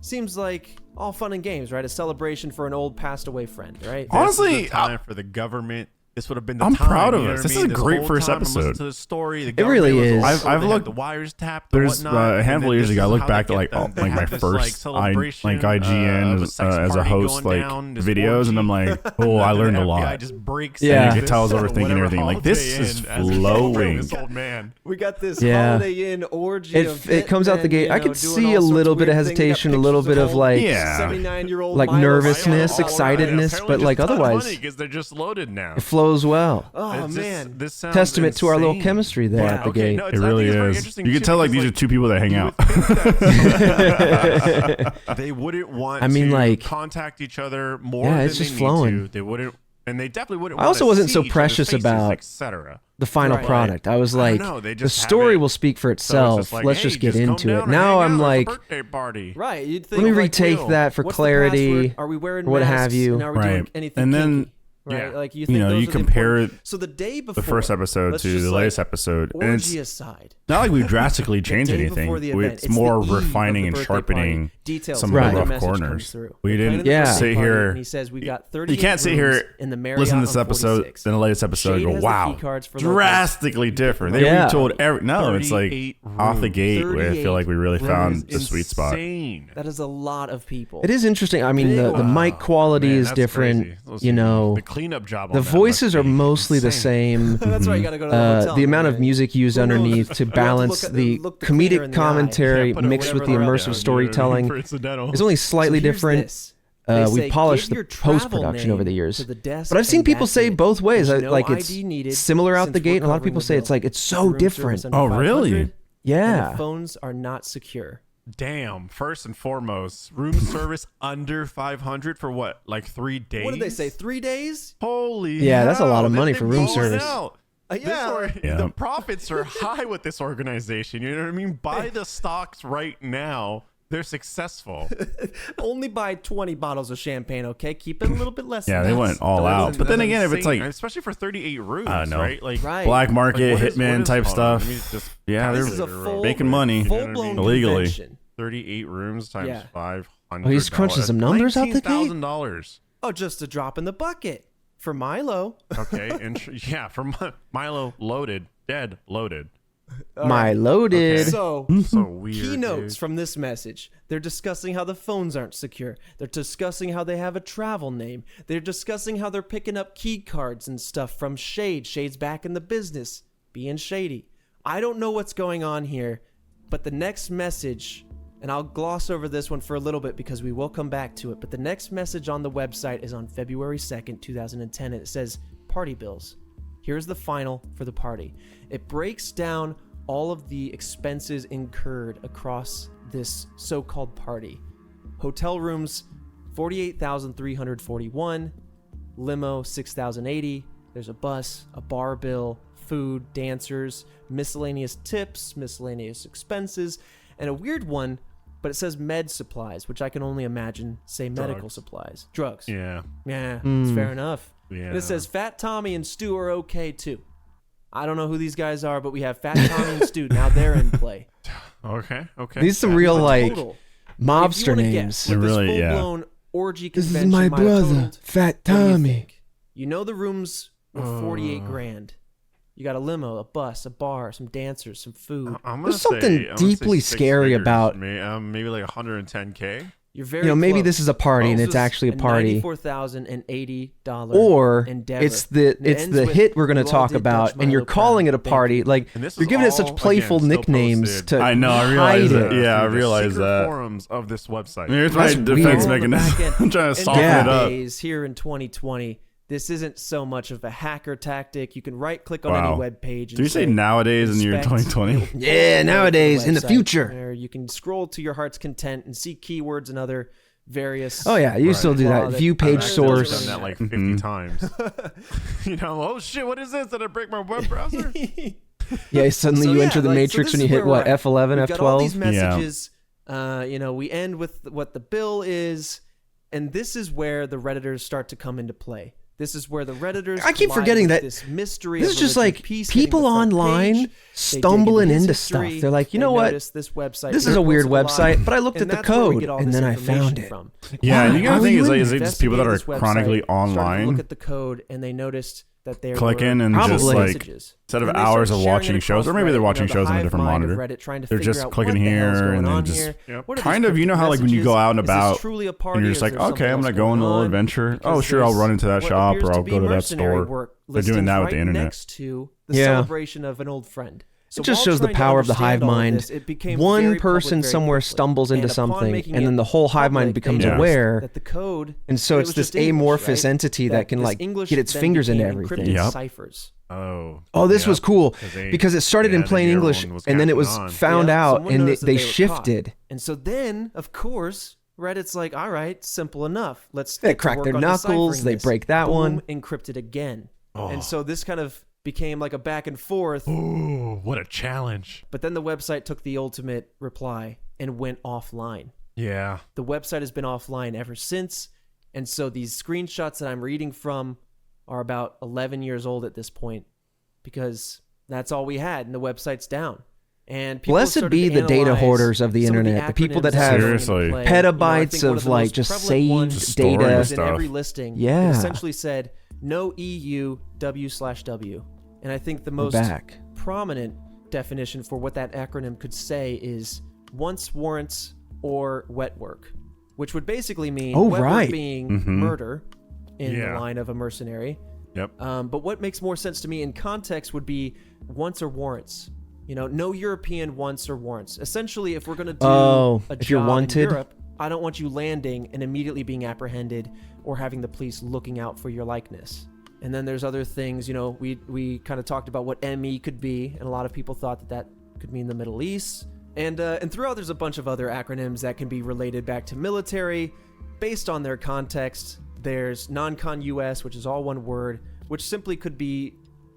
Seems like all fun and games, right? A celebration for an old passed away friend, right? Honestly, this is the time for the government. This would have been the I'm time, proud of you know us. what I This mean? is a great whole first time I'm listening episode. To the story, the It really government was is. also- I've they had looked- the wires tapped. And There's whatnot, a and handful then of years this ago, I is look how they back to get like them. They like my have this, first celebration, like IGN of a sex as a party host, going like down, this videos, and I'm orgy. like, oh, I learned a The lot. FBI just breaks Yeah. in You could tell I was this, overthinking whatever everything. Like, this Holiday is Inn as we celebrate flowing. This old man. We got this Yeah. Holiday Inn orgy. It comes out the gate. I could see a little bit of hesitation, a little bit of like, Yeah. 79-year-old like Milo nervousness, Milo. excitedness, but like otherwise, because they're just loaded now. it flows well. Oh It's man, this sounds Testament to our little insane. chemistry there Yeah, at the okay, gate. no, It I really think it's very is. interesting You can too, tell like because, these are two people that hang you out. would think that they wouldn't want I mean, to like- contact each other more Yeah, than it's they just need flowing. to. They wouldn't, and they definitely wouldn't. I also wanna wasn't see so each other's precious faces, about etc. The final Right. product. I was I don't like, know, they the just have story it. will speak for So it's itself. just like, Let's hey, just get come into down it. and Now hang I'm out. It's a like, birthday party. right? You'd think, let me like, retake Will, that for what's the clarity. password? Are we wearing what have masks? you. And are we doing Right. anything And then, kinky? Right? Yeah. Like you you think know, those you are the compare important- So the day before the first episode let's to just, the like, latest episode, and it's orgy aside. not like we've drastically changed day anything. before the event. It's It's more the eve of refining the and birthday sharpening party. Details some of of Right. the the rough message comes corners. through. We We're didn't planning the Yeah. birthday sit party, here. and he says we've got 30 You can't sit here, in the Marriott listen to this on episode, 46. then the latest episode, Shade and has go, the wow, key cards for locals. drastically different. They Yeah. retold every. No, it's like 38 off the rooms. gate. Where I feel like we really 38 found rooms. the sweet spot. Insane. That is a lot of people. it is interesting. I mean, the Big mic quality Man, is that's different. crazy. Listen, You know, the cleanup job. the on that voices must are be mostly the insane. same. That's why you got to go to the hotel. The amount of right? music used Who knows? underneath to You have to balance look at- the look the cleaner in comedic the eye. commentary Yeah, put it mixed with the whatever immersive around, storytelling For incidental. is only slightly So here's different. this. They We say, polished give your the travel post-production name over the years. to the desk But I've seen and people that's say it. both ways. There's I- no like it's ID needed similar out since the we're gate, and a lot of covering people the say it's bill. like it's so Room service different. under Oh, really? 500. Yeah. And the phones are not secure. Damn. First and foremost, room service under 500 for what? Like 3 days? What did they say? 3 days? Holy Yeah, that's a lot of hell, money they've for been room balling service. out. Yeah. Yeah. The profits are high with this organization. You know what I mean? Buy the stocks right now. They're successful. Only buy 20 bottles of champagne, okay? Keep it a little bit less. Yeah, than they that. went all Don't out. listen But to then them. again, if it's Insane, like especially for 38 rooms, I don't know. right? Like Right. black market, what is hitman type this called? stuff, Let me just yeah, This they're is a full, making money. You know what I full-blown mean? Illegally. convention. 38 rooms times Yeah. 500. Oh, he's crunching some numbers out the gate? $19,000. Oh, just a drop in the bucket for Milo. Okay, and yeah, for Milo loaded, dead loaded. My loaded. Okay. So, So weird. keynotes dude. from this message. They're discussing how the phones aren't secure. They're discussing how they have a travel name. They're discussing how they're picking up key cards and stuff from Shade. Shade's back in the business, being shady. I don't know what's going on here, but the next message, and I'll gloss over this one for a little bit because we will come back to it, but the next message on the website is on February 2nd, 2010, and it says, party bills. Here's the final for the party. It breaks down all of the expenses incurred across this so-called party. Hotel rooms, $48,341. Limo, $6,080. There's a bus, a bar bill, food, dancers, miscellaneous tips, miscellaneous expenses, and a weird one, but it says med supplies, which I can only imagine say medical Drugs. supplies. Drugs. Yeah. Yeah, it's fair enough. Yeah. And it says Fat Tommy and Stu are okay too. I don't know who these guys are, but we have Fat Tommy and Stu. Now they're in play. Okay. Okay. These are some real like Total, if you mobster wanna names. guess what this Really, yeah. full-blown orgy This convention is my might have brother, totaled, Fat what do you Tommy. think? You know the rooms were 48 grand. You got a limo, a bus, a bar, some dancers, some food. I'm gonna There's something say- I'm gonna say deeply six scary figures. about- maybe like 110K. You're very You know, maybe close. this is a party and This it's was actually a party. $94,080 Or endeavor. it's the It it's ends the with, hit we're going "You to all talk did about, Dutch and you're Milo calling it a proud. Thank party. you." Like And this you're is giving it such all, playful again, still nicknames posted. to I know, I hide realize it. that. Yeah, I through the realize secret that. forums of this website. Here's my That's defense weird. mechanism. I'm trying to In soften it up. nowadays, here in 2020, this isn't so much of a hacker tactic. You can right click on any Wow. web page. Did you say nowadays in the year 2020? Yeah, nowadays, in the website, future. where you can scroll to your heart's content and see keywords and other various. Oh yeah, you Right. still do Well, that. that- View I've page actually I've source. done that like 50 times. You know, oh shit, what is this? Did I break my web browser? Yeah, suddenly So you yeah, enter the like, so matrix this when you is hit where what, we're at. F11, We've got all these F12. Yeah. messages. We end with what the bill is, and this is where the Redditors start to come into play. This is where the Redditors. I keep collide forgetting with that this mystery. This of is just religion like peace hitting people the front online page. They dig stumbling his into history. stuff. They're like, you They know what? notice This website. This is they're a weird close to the website, line, but I looked and at the that's where we code, get all and this then I information found it. from. Yeah, and Why? you Why gotta are think you is like, in is there? it just people that are Investigated this chronically website, started to online look at the code, and they noticed that there clicking were and just Probably. like messages. instead of And they hours started of sharing watching it shows, or across maybe they're Reddit, watching the shows on a hive different mind of monitor. Reddit, trying to They're figure just out clicking what the hell's here going and then on just- here. Yep. What are Kind these of, you know how like when you messages? go out and Is this about truly a party, and you're or just is like, there okay, I'm something gonna go on else a little going adventure. Because Oh, sure, I'll there's run into that what shop appears or to I'll be go to that mercenary store. work They're doing listings that with right the internet. next to the Yeah. celebration of an old friend. So It just while shows the trying to power of the hive understand all of mind. this, it became One very person public very somewhere quickly. stumbles into And upon something, making and then it the whole hive mind public, becomes they noticed aware. that the code, And so it it's was this just English, amorphous right? entity that can this like English get its then fingers into became everything. encrypted Yep. ciphers. Oh. Oh, this yep. was cool they- because it started in yeah, plain the English, everyone was and then it was catching on. found Yeah, out, someone and noticed that they were caught. shifted. And so then, of course, Reddit's like, all right, simple enough. Let's They get to crack work their on knuckles, deciphering they this. break that Boom, one. encrypted again. Oh. And so this kind of became like a back and forth. Ooh, what a challenge. But then the website took the ultimate reply and went offline. Yeah. The website has been offline ever since. And so these screenshots that I'm reading from are about 11 years old at this point because that's all we had and the website's down. And people Blessed started be to the data analyze hourders of the some internet, the people acronyms that are have going into Seriously. play. petabytes I think one of the like most just prevalent ones saved storing data. was in stuff. every listing. Yeah. It essentially said no EU W/W. And I think the We're most back. prominent definition for what that acronym could say is once warrants or wet work, which would basically mean Oh, wet work right. being murder in Yeah. the line of a mercenary. Yep. But what makes more sense to me in context would be once or warrants. You know, no European once or warrants. Essentially, if we're going to do Oh, a if you're job wanted? in Europe, I don't want you landing and immediately being apprehended or having the police looking out for your likeness. And then there's other things, you know, we kind of talked about what ME could be, and a lot of people thought that could mean the Middle East. And throughout, there's a bunch of other acronyms that can be related back to military based on their context. There's non-con US, which is all one word, which simply could be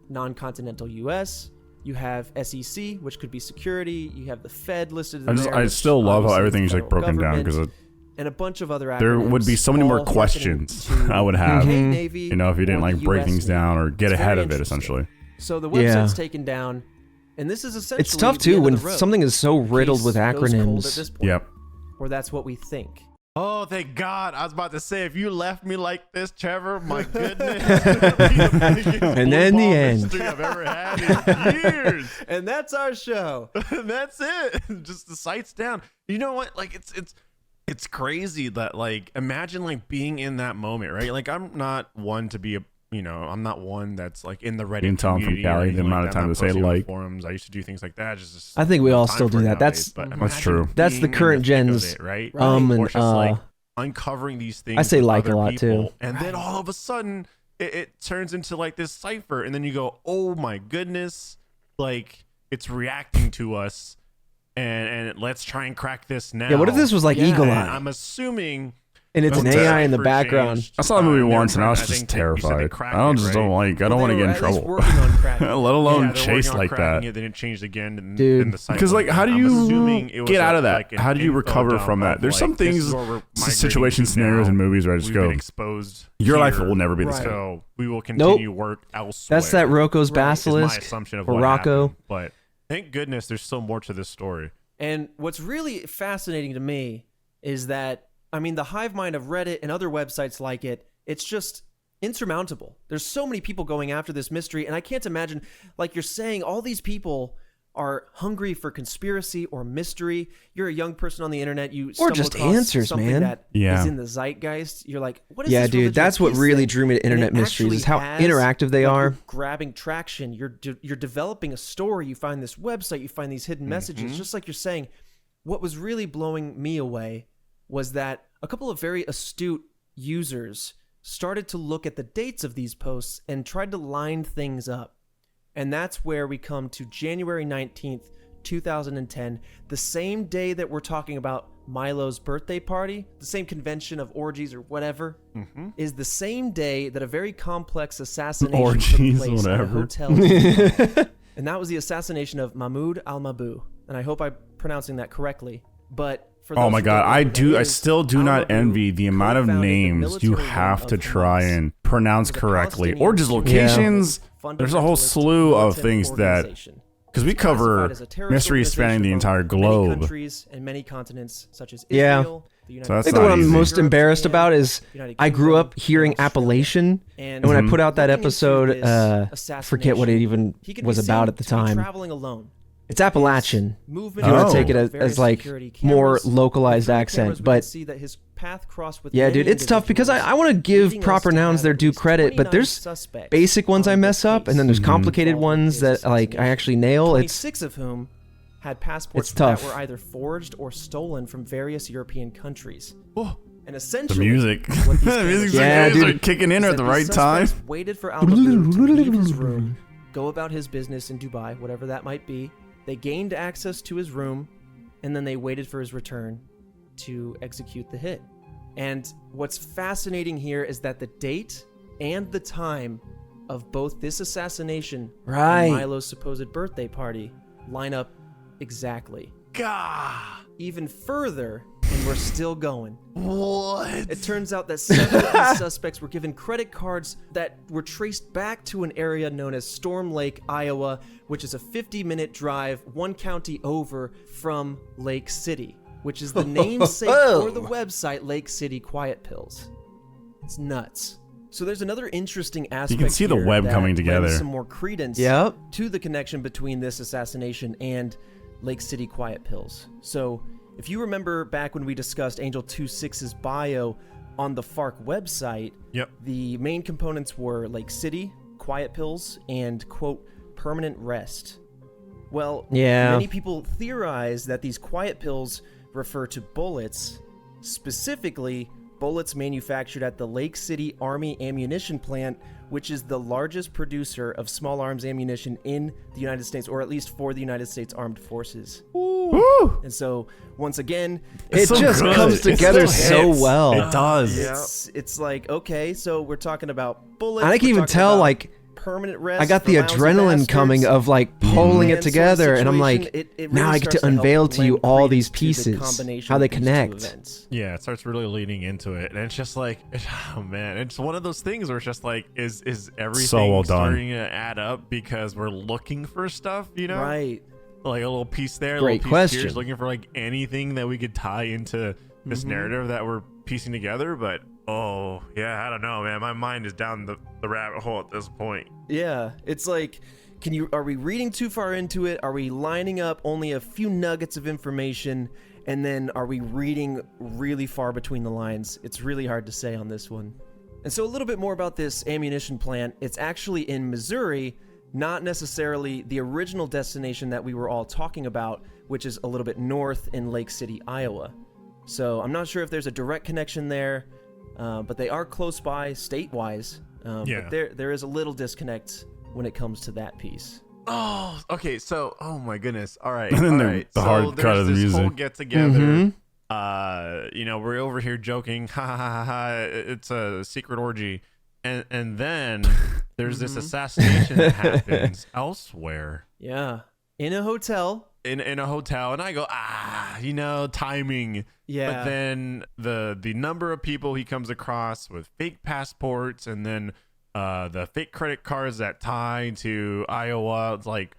non-continental US. You have SEC, which could be security. You have the Fed listed in there. I still love how obviously everything's the like broken federal down because government, and a bunch of other acronyms. there would be so many more all hearkening questions to I would have, UK Navy you know, if you didn't or like the break US things Navy. down or get It's ahead very of it, interesting. essentially. So the website's taken down, and this is essentially It's tough the too end when of the road. something is so riddled Case with goes cold at acronyms. this point, Yep. or that's what we think. Oh, thank God. I was about to say, if you left me like this, Trevor, my goodness. It's gonna be the biggest And then blue the ball end. mystery I've ever had in years. And that's our show. And that's it. Just the site's down. You know what? Like, it's crazy that, like, imagine, like, being in that moment, right? Like, I'm not one to be a, you know, I'm not one that's like in the Reddit You can tell I'm from community or Cali, the anything amount like of that. time I'm to not say posting on like. forums. I used to do things like that. Just I think we all time still for do it that. nowadays, That's- but That's imagine true. That's the being in current thick of gen's, it, right? and Or just like uncovering these things. I say with like a other lot, too. people, and then all of a sudden it turns into like this cipher, and then you go, oh my goodness, like it's reacting to us, and let's try and crack this now. Yeah, what if this was like Eagle And Eye? I'm assuming. And it's an once the AI in the cipher background. changed, I saw the movie they were once and I trying- was think just you said they terrified. cracked I don't it, just right? don't like. I don't want to They get were in at least trouble. working on cracking it. Let alone Yeah, they're chase working on like cracking that. It, then it changed again. And, Dude. then the site Because went like, how do down. I'm assuming it you was get out of that? like an How do you info recover dump from that? of, There's like, some this things, is where we're migrating situation to scenarios now. in movies where I just We've go, been exposed. your life here, will never be the Right. same. So we will continue work elsewhere. That's that Rocco's Right. Basilisk. Is my assumption of or what Rocco. happened. But thank goodness there's still more to this story. And what's really fascinating to me is that, I mean, the hive mind of Reddit and other websites like it, it's just insurmountable. There's so many people going after this mystery, and I can't imagine, like you're saying, all these people are hungry for conspiracy or mystery. You're a young person on the internet, you stumble just across answers, something man. that Yeah. is in the zeitgeist. You're like, what is Yeah, this dude, religion that's what is really thing? drew me to And internet it mysteries is actually how has, interactive they like, are. you're grabbing traction. You're developing a story. You find this website. You find these hidden messages. Just like you're saying, what was really blowing me away was that a couple of very astute users started to look at the dates of these posts and tried to line things up. And that's where we come to January 19th, 2010, the same day that we're talking about Milo's birthday party, the same convention of orgies or whatever, is the same day that a very complex assassination Orgies, took place at a whatever. hotel. And that was the assassination of Mahmoud al-Mabou. And I hope I'm pronouncing that correctly. But for Oh those my who God, don't know I who do. that I is, still do not al-Mabou envy the amount of co-founded the names you military have wing to of try Hamas. and pronounce It was a correctly, Palestinian or just Syrian locations. fundamentalist There's a whole slew of militant things that, organization. because we It's classified cover as a terrorist mysteries spanning the organization entire among many globe. countries and many continents, such as Yeah. Israel, the United So that's I think not the one I'm easy. most Europe, embarrassed Japan, about is United I grew Kingdom, up hearing and Australia. Appellation, And and when I put out that looking into episode, this forget what it even he could be was about seen at the to be time. traveling alone. It's Appalachian. Movement If you want Oh. to take it various as like security more cameras. localized Through the accent, cameras, we can but see that his path crossed with yeah, many dude, it's tough because I individuals, want to give leading us proper to nouns have their at due least credit, but 29 there's suspects basic ones on I the mess up, and then there's case complicated involved in ones his that like I assassination. actually nail. It's 26 of whom had passports It's tough. that were either forged or stolen from various European countries. Oh, And The essentially, music, what these the cameras music's show Yeah, like, dude. are kicking in is at that the these right time. suspects waited for al-Mabou to leave his room, go about his business in Dubai, whatever that might be. They gained access to his room, and then they waited for his return to execute the hit. And what's fascinating here is that the date and the time of both this assassination Right. and Milo's supposed birthday party line up exactly. God. Even further, and we're still going. What? It turns out that several of these suspects were given credit cards that were traced back to an area known as Storm Lake, Iowa, which is a 50-minute drive, one county over from Lake City, which is the namesake for the website Lake City Quiet Pills. It's nuts. So there's another interesting aspect. see the here web that coming lends together. Some more credence Yep. to the connection between this assassination and Lake City Quiet Pills. So if you remember back when we discussed Angel 26's bio on the FARC website, Yep. the main components were Lake City, Quiet Pills, and, quote, permanent rest. Well, Yeah. many people theorize that these quiet pills refer to bullets, specifically bullets manufactured at the Lake City Army Ammunition Plant, which is the largest producer of small arms ammunition in the United States, or at least for the United States Armed Forces. Woo! And so, once again, It so just good. comes It together still so hits. well. It does. it's like, okay, so we're talking about bullets. And I can we're even talking tell, about like, permanent rest I got for the lousy adrenaline bastards. coming of like pulling And it sort of together, and I'm like, situation, it now really I get starts to help unveil to you lend all credence these to the pieces, combination how they of these two connect. events. Yeah, it starts really leading into it, and it's just like, oh man, it's one of those things where it's just like, is everything So well done. starting to add up because we're looking for stuff, you know? Right. Like a little piece there, a Great little piece here, question. just looking for like anything that we could tie into this narrative that we're piecing together. But oh yeah, I don't know, man. My mind is down the rabbit hole at this point. Yeah, it's like, are we reading too far into it? Are we lining up only a few nuggets of information, and then are we reading really far between the lines? It's really hard to say on this one. And so a little bit more about this ammunition plant. It's actually in Missouri, not necessarily the original destination that we were all talking about, which is a little bit north in Lake City, Iowa. So I'm not sure if there's a direct connection there, but they are close by state-wise. Yeah. But there is a little disconnect when it comes to that piece. Oh, okay. So, oh my goodness. All right. And then all the- right. the so hard cut of the there's this whole music. get together. Mhm. You know, we're over here joking. Ha ha ha ha. It's a secret orgy, and then there's this assassination that happens elsewhere. Yeah. In a hotel. In a hotel, and I go, you know, timing. Yeah. But then the number of people he comes across with fake passports, and then the fake credit cards that tie to Iowa, it's like,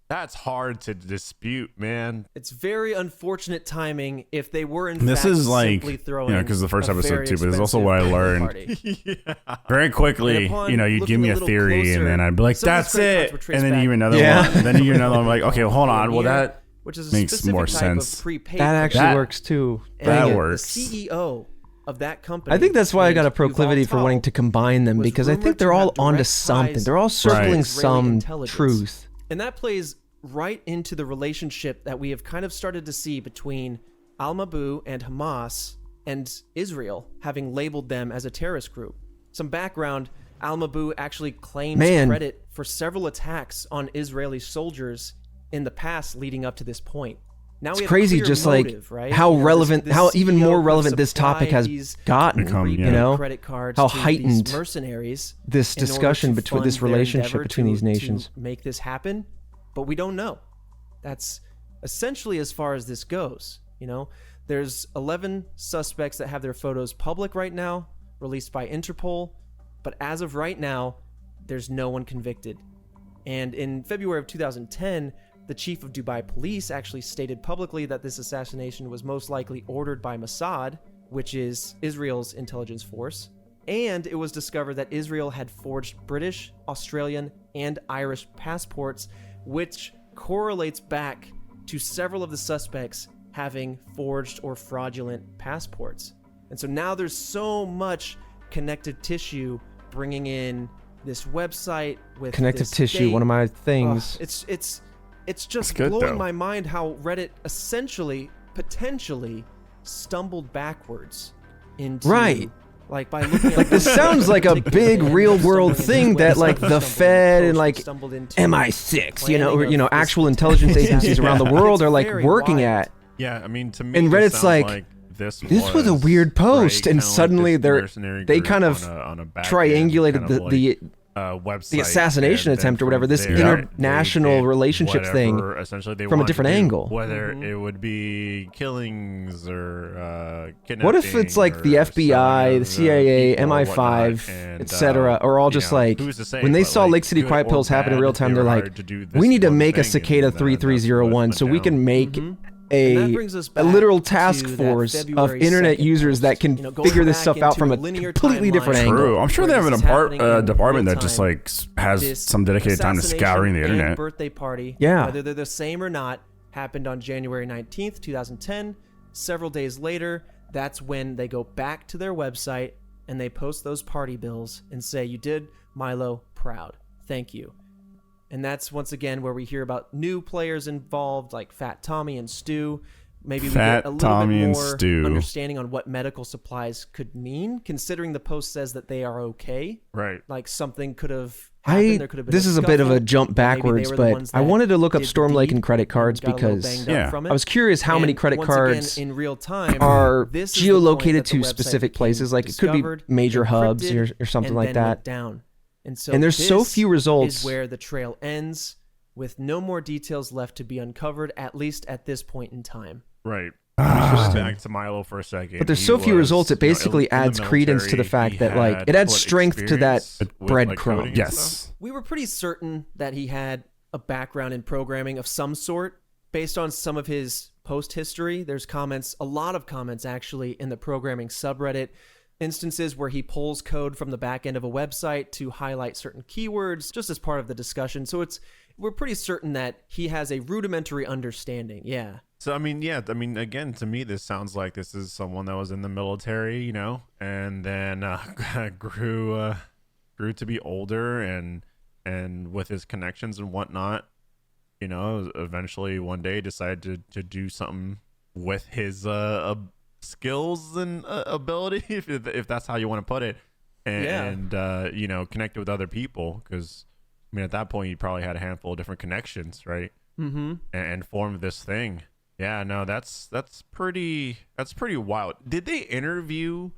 that's hard to dispute, man. It's very unfortunate timing if they were in This fact is like, simply throwing because the first a episode very too, but it's also what I expensive learned. party. Yeah. Very And quickly, upon you know, you'd give looking me a a little theory, closer, and then I'd be like, some of "That's these credit cards it," were traced and then you back give me another Yeah. one, and then you give another one. I'm like, "Okay, well, hold on. Well, Year, that which is a makes specific more type sense. Of prepaid That credit. actually That- works too. And that the works. CEO of that company. I think that's why I got a named proclivity Yuval for wanting to Tal, combine them, was because I rumored think to they're all have onto direct something. ties They're all to circling Israeli some intelligence. truth. And that plays right into the relationship that we have kind of started to see between Al-Mabou and Hamas and Israel, having labeled them as a terrorist group. Some background, Al-Mabou actually claims Man. credit for several attacks on Israeli soldiers in the past leading up to this point. Now It's we have crazy, clear just motive, like right? how You know, relevant, this how even CEO more who relevant this topic has supplied these gotten. Become, prepaid yeah. You know, credit cards how to these heightened mercenaries this in order discussion to between this fund their relationship endeavor between these to nations. make this happen, but we don't know. That's essentially as far as this goes. You know, there's 11 suspects that have their photos public right now, released by Interpol, but as of right now, there's no one convicted. And in February of 2010, the chief of Dubai police actually stated publicly that this assassination was most likely ordered by Mossad, which is Israel's intelligence force. And it was discovered that Israel had forged British, Australian, and Irish passports, which correlates back to several of the suspects having forged or fraudulent passports. And so now there's so much connective tissue bringing in this website with Connective this tissue, date. one of my Ugh, things. it's just good, blowing though. my mind how Reddit essentially, potentially, stumbled backwards into Right. like by looking at Like, this one sounds like a particular big band, real world stumbled thing into that websites, like the stumbled Fed into and posts, like stumbled into MI6, you know, or, planning you know, of this actual intelligence agencies around the world It's are like very working wild. at. Yeah, I mean, to me, And this Reddit's sounds like, this was a weird post, right, and kinda like suddenly this they mercenary kind group of on a back end triangulated kind of the website, the assassination and then attempt or whatever, from this there, international they did relationship thing whatever essentially they from a wanted to different do, angle. whether it would be killings or What if it's like the kidnapping or FBI, selling the of CIA, people or MI5, whatnot, and, etc., are all you just know, like, who's to say, when they but, saw like, Lake City good Quiet or Pills happen in bad, real time, they they're were like, hired to do this we need to one make a thing, Cicada and, that's 3301 what so we went can down. make And that brings us a back literal task to that force of February internet 2nd users that post. can You know, going figure this back stuff out into from a linear completely different timeline. angle. True. I'm sure they Where have an this is happening in department real that just time. like has This some dedicated time to assassination scouring the and internet. birthday party, Yeah. whether they're the same or not, happened on January 19th, 2010. Several days later, that's when they go back to their website and they post those party bills and say, "You did Milo proud. Thank you." And that's once again where we hear about new players involved, like Fat Tommy and Stu. maybe we Fat get a little Tommy bit and more Stu. understanding on what medical supplies could mean, considering the post says that they are okay. Right. Like something could have happened. There could have been This is a bit of a scuffle. jump Maybe they backwards, were the but ones I that wanted to look up did the Storm Lake deed and credit cards and got a little because banged up Yeah. from it. I was curious how many And credit once cards again, in real time are this is the point geolocated that the to website specific became places. Like it could be discovered, major hubs encrypted, or something and like then that. went down. And so And there's so this few results. is where the trail ends, with no more details left to be uncovered, at least at this point in time. Right. Ah. Back to Milo for a second. But there's He so few was, results, it you know, basically in the adds credence to the military. fact He that, like, had, it adds what, strength to that experience with, like, breadcrumb. coding and Yes. stuff? We were pretty certain that he had a background in programming of some sort based on some of his post history. There's comments, a lot of comments actually, in the programming subreddit, instances where he pulls code from the back end of a website to highlight certain keywords just as part of the discussion. So we're pretty certain that he has a rudimentary understanding. Yeah. So I mean, yeah, I mean, again, to me, this sounds like this is someone that was in the military, you know, and then grew to be older, and with his connections and whatnot, you know, eventually one day decided to do something with his skills and ability, if that's how you want to put it, and you know, connected with other people, because I mean, at that point, you probably had a handful of different connections, right? Mm-hmm. And formed this thing. Yeah, no, that's pretty wild. Did they interview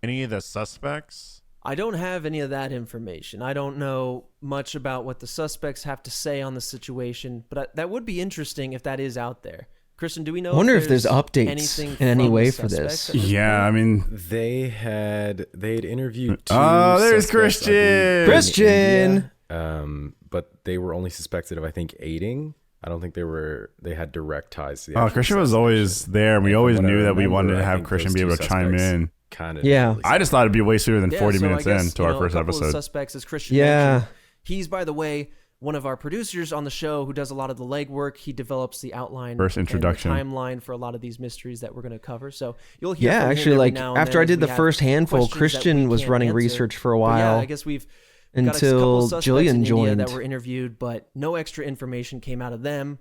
any of the suspects? I don't have any of that information. I don't know much about what the suspects have to say on the situation, but that would be interesting if that is out there. Christian, do we know? I wonder if there's updates anything in any from way the for this. suspects at Yeah, point? I mean, They had interviewed two Oh, there's suspects, I believe, in Christian! India, but they were only suspected of, I think, aiding. I don't think they had direct ties to the oh, actual Christian was always there, and we And from always what I knew that we remember, wanted to I have think Christian those be able two to chime suspects in. kind of Yeah. I just thought it'd be way sooner than Yeah, 40 so minutes I guess, into our first a couple episode. Of suspects, as Christian Yeah. mentioned. He's, by the way, one of our producers on the show who does a lot of the legwork. He develops the outline, First and the introduction. timeline for a lot of these mysteries that we're going to cover. So you'll hear. Yeah, from him actually, every like now and after then I as did we the have first handful, questions that Christian we was can't running answer. research for a But yeah, while I guess we've got a couple until suspects Jillian in India joined. that were interviewed, but no extra information came out of them,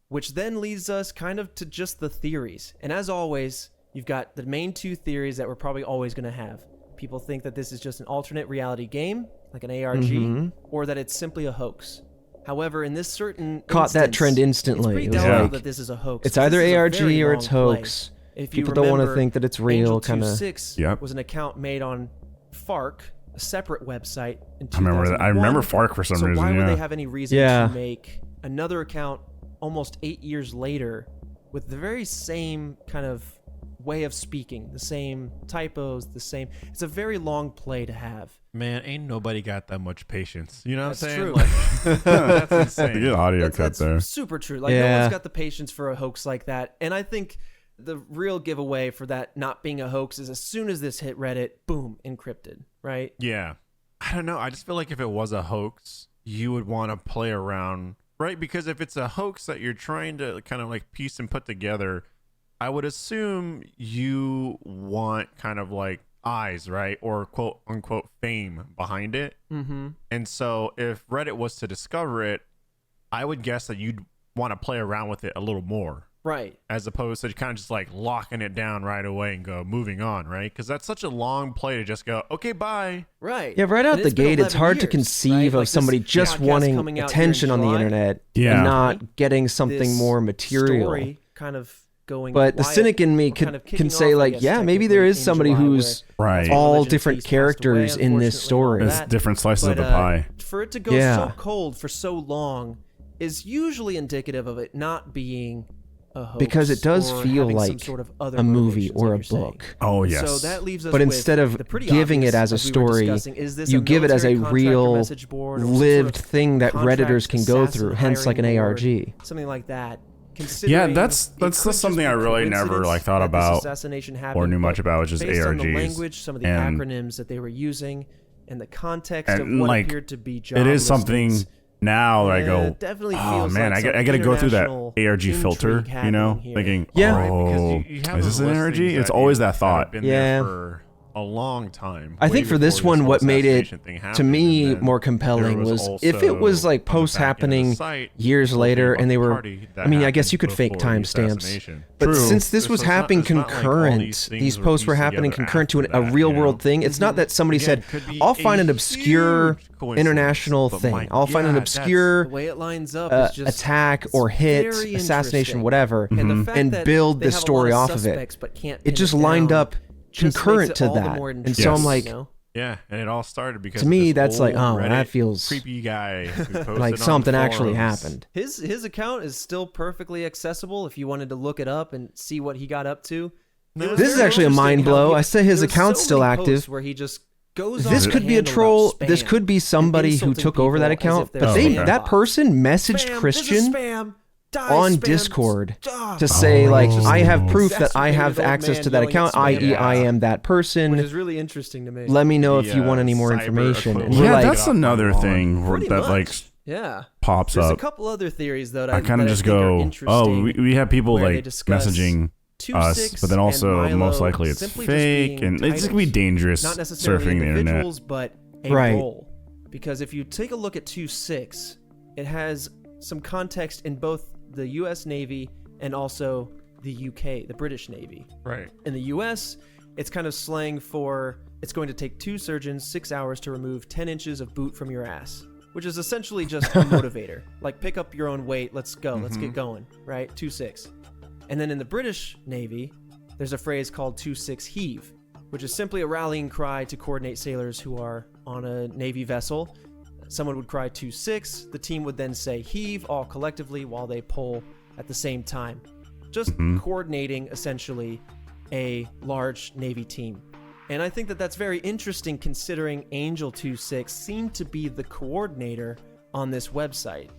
which then leads us kind of to just the theories. And as always, you've got the main two theories that we're probably always going to have. People think that this is just an alternate reality game, like an ARG, Mhm. or that it's simply a hoax. However, in this certain Caught that instance, trend instantly. It's pretty It was doubtful like, that this is a hoax. it's 'cause either this is a ARG very or it's long play. hoax. If you People don't want to remember, think that it's real, Angel kind of. 26 Yep. was an account made on Fark, a separate website in 2001. I remember that. I remember Fark for some So reason. why would Yeah. they have any reason Yeah. to make another account almost 8 years later with the very same kind of way of speaking, the same typos, the same? It's a very long play to have. Man, ain't nobody got that much patience. You know what I'm That's saying? true. Like, that's The insane. good audio cut That's there. super true. Like no Yeah. one's got the patience for a hoax like that. And I think the real giveaway for that not being a hoax is as soon as this hit Reddit, boom, encrypted, right? Yeah. I don't know. I just feel like if it was a hoax, you would want to play around, right? Because if it's a hoax that you're trying to kind of like piece and put together, I would assume you want kind of like eyes, right? Or quote unquote fame behind it. Mm-hmm. And so if Reddit was to discover it, I would guess that you'd want to play around with it a little more, Right. as opposed to kind of just like locking it down right away and go moving on, right? Because that's such a long play to just go, okay, bye. Right. Yeah, right out And the it's been gate, it's 11 hard to years, conceive right? of Like this somebody just podcast wanting coming out here in attention on the July, internet Yeah. and not getting something this more material. Story kind of going. But the quiet. cynic in me We're kind of can kicking say, off, I like, guess, yeah, maybe there technically is in somebody July who's where Right. all religious different piece passed away, characters in this story. unfortunately, and all There's that. different slices of But, the pie. For it to go Yeah. so cold for so long is usually indicative of it not being a hoax, Because it does or feel having some like sort of other a movie motivations, or like a you're saying. book. Oh, yes. So that leaves us But with instead of the pretty giving it obvious, as a we were story, discussing, is this you a give it as a military contractor real message board or some sort lived of thing that contract Redditors can go through, assassin hence like an hiring ARG. board, something like that. Yeah, Considering that's it could just something be I really never coincidence like thought that this about assassination or happened, knew much but about, which is based on the ARGs. language, some of the And- acronyms that they were using, and the context of And, what like, appeared to be job It is something listings. now that I Yeah, go, it definitely oh feels man, like I some got to go through that international ARG filter, intrigue you know, happening here. thinking, Yeah. Right, because oh, you have is this those an ARG? listings It's that always you- that thought. have been Yeah. there for a long time. I way think for this before one, whole what made it assassination thing to happened. me And then more there compelling was if it was also like on the post back end of the happening site, years something later about and they the were, party that I mean, I guess happened you could fake before the timestamps. assassination. But True. since this So was it's not- happening it's not like all concurrent, these things these were posts were pieced happening together concurrent to after a that, real you know? world thing. It's not that somebody Again, said, could be I'll a find an obscure huge coincidence, international but thing. my I'll find an God, obscure The way it lines up is just attack it's or hit, very assassination, interesting. whatever, And, the fact and that build they this have a story lot off of it. suspects but can't It pin just lined down up just makes concurrent it to all the that. more And intriguing, so I'm like, you know? Yeah, and it all started because to of me, this that's like, old oh, Reddit that feels creepy guy who posted like on something actually forums. happened. His account is still perfectly accessible if you wanted to look it up and see what he got up to. It was This is very actually a mind interesting how blow. he- I say his there's account's so still many active. posts where he just goes on This to could be a handle troll. about This spam could be somebody who insulting took over that people as account. if they're But spam that bots. person messaged Spam, this Christian is spam. Die, on spam. Discord Ah. to say like, Oh. I have proof that I Exacerbated have old access man to that yelling at account, spam. i.e. I Yeah. am that Which person. is really interesting to me. Let me know The, if you want any more cyber information. And equivalent. we're Yeah, like, that's another thing where, Pretty that much. like Yeah. pops There's a up. couple other theories though that I kind of that just think are go, interesting, oh, we have people where they like discuss messaging 2-6 us, but then and also Milo most likely it's simply just fake, being and it's gonna be titles. dangerous Not necessarily surfing the internet. individuals, but a Right. role. Because if you take a look at 2-6, it has some context in both the U.S. Navy and also the UK, the British Navy. Right. In the US, it's kind of slang for it's going to take 2 surgeons 6 hours to remove 10 inches of boot from your ass, which is essentially just a motivator. Like, pick up your own weight, let's go, let's get going, right? 2-6. And then in the British Navy, there's a phrase called 2-6 heave, which is simply a rallying cry to coordinate sailors who are on a Navy vessel. Someone would cry 2-6, the team would then say heave all collectively while they pull at the same time. Just coordinating essentially a large Navy team. And I think that that's very interesting considering Angel 2-6 seemed to be the coordinator on this website,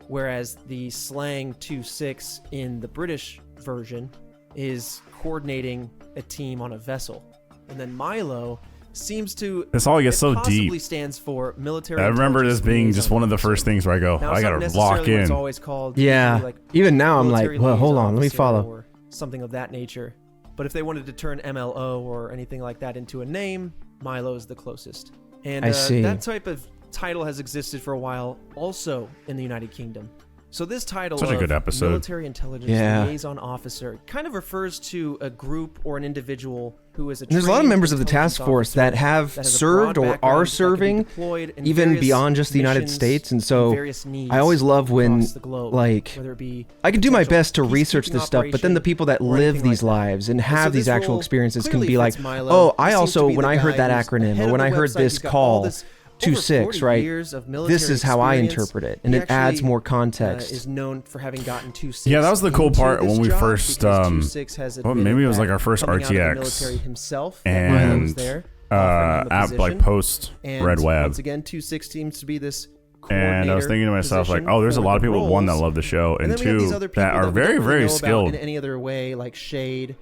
whereas the slang 2-6 in the British version is coordinating a team on a vessel. And then Milo seems to This all gets it so possibly deep. stands for military. I remember intelligence this being liaison just one of the officer. first things where I go, Now, I it's not gotta necessarily lock what it's in. always called. yeah. usually, like Even now, I'm like, military well, hold liaison on, let me officer follow. or something of that nature. But if they wanted to turn MLO or anything like that into a name, Milo is the closest. And I see. that type of title has existed for a while also in the United Kingdom. So this title Such a of good episode. military intelligence Yeah. liaison officer kind of refers to a group or an individual who is a And there's a lot of trained members of the intelligence task force officer that have has a served broad or background are that can be serving deployed in even various beyond just the United missions States. And so various needs I always love when, across the globe, like, whether it be I can do my potential best to research peacekeeping this stuff, but then the operation people that or live anything these like that. lives and And so have these this actual role experiences can clearly be like, fits Milo. oh, He I seems to also, be when the I heard guy that who's acronym ahead or of when the I heard website. this He's got all call, this over 2-6, 40 right? years of military This is how I experience. interpret it, and He it adds actually, more context. Is known for having gotten 2-6. Yeah, that was the cool into part this when we job first, because 2-6 has well, admitted maybe it was that like our first coming out of the RTX, military himself, that Milo was and there, offering him the app like position. post And Red Web. Once again, 2-6 seems to be this And I was thinking to myself, like, position oh, there's a for lot of the people, one, that roles. love the show, and then we have these two, other people that are we very, don't really very know about skilled. in any other way, like Shade,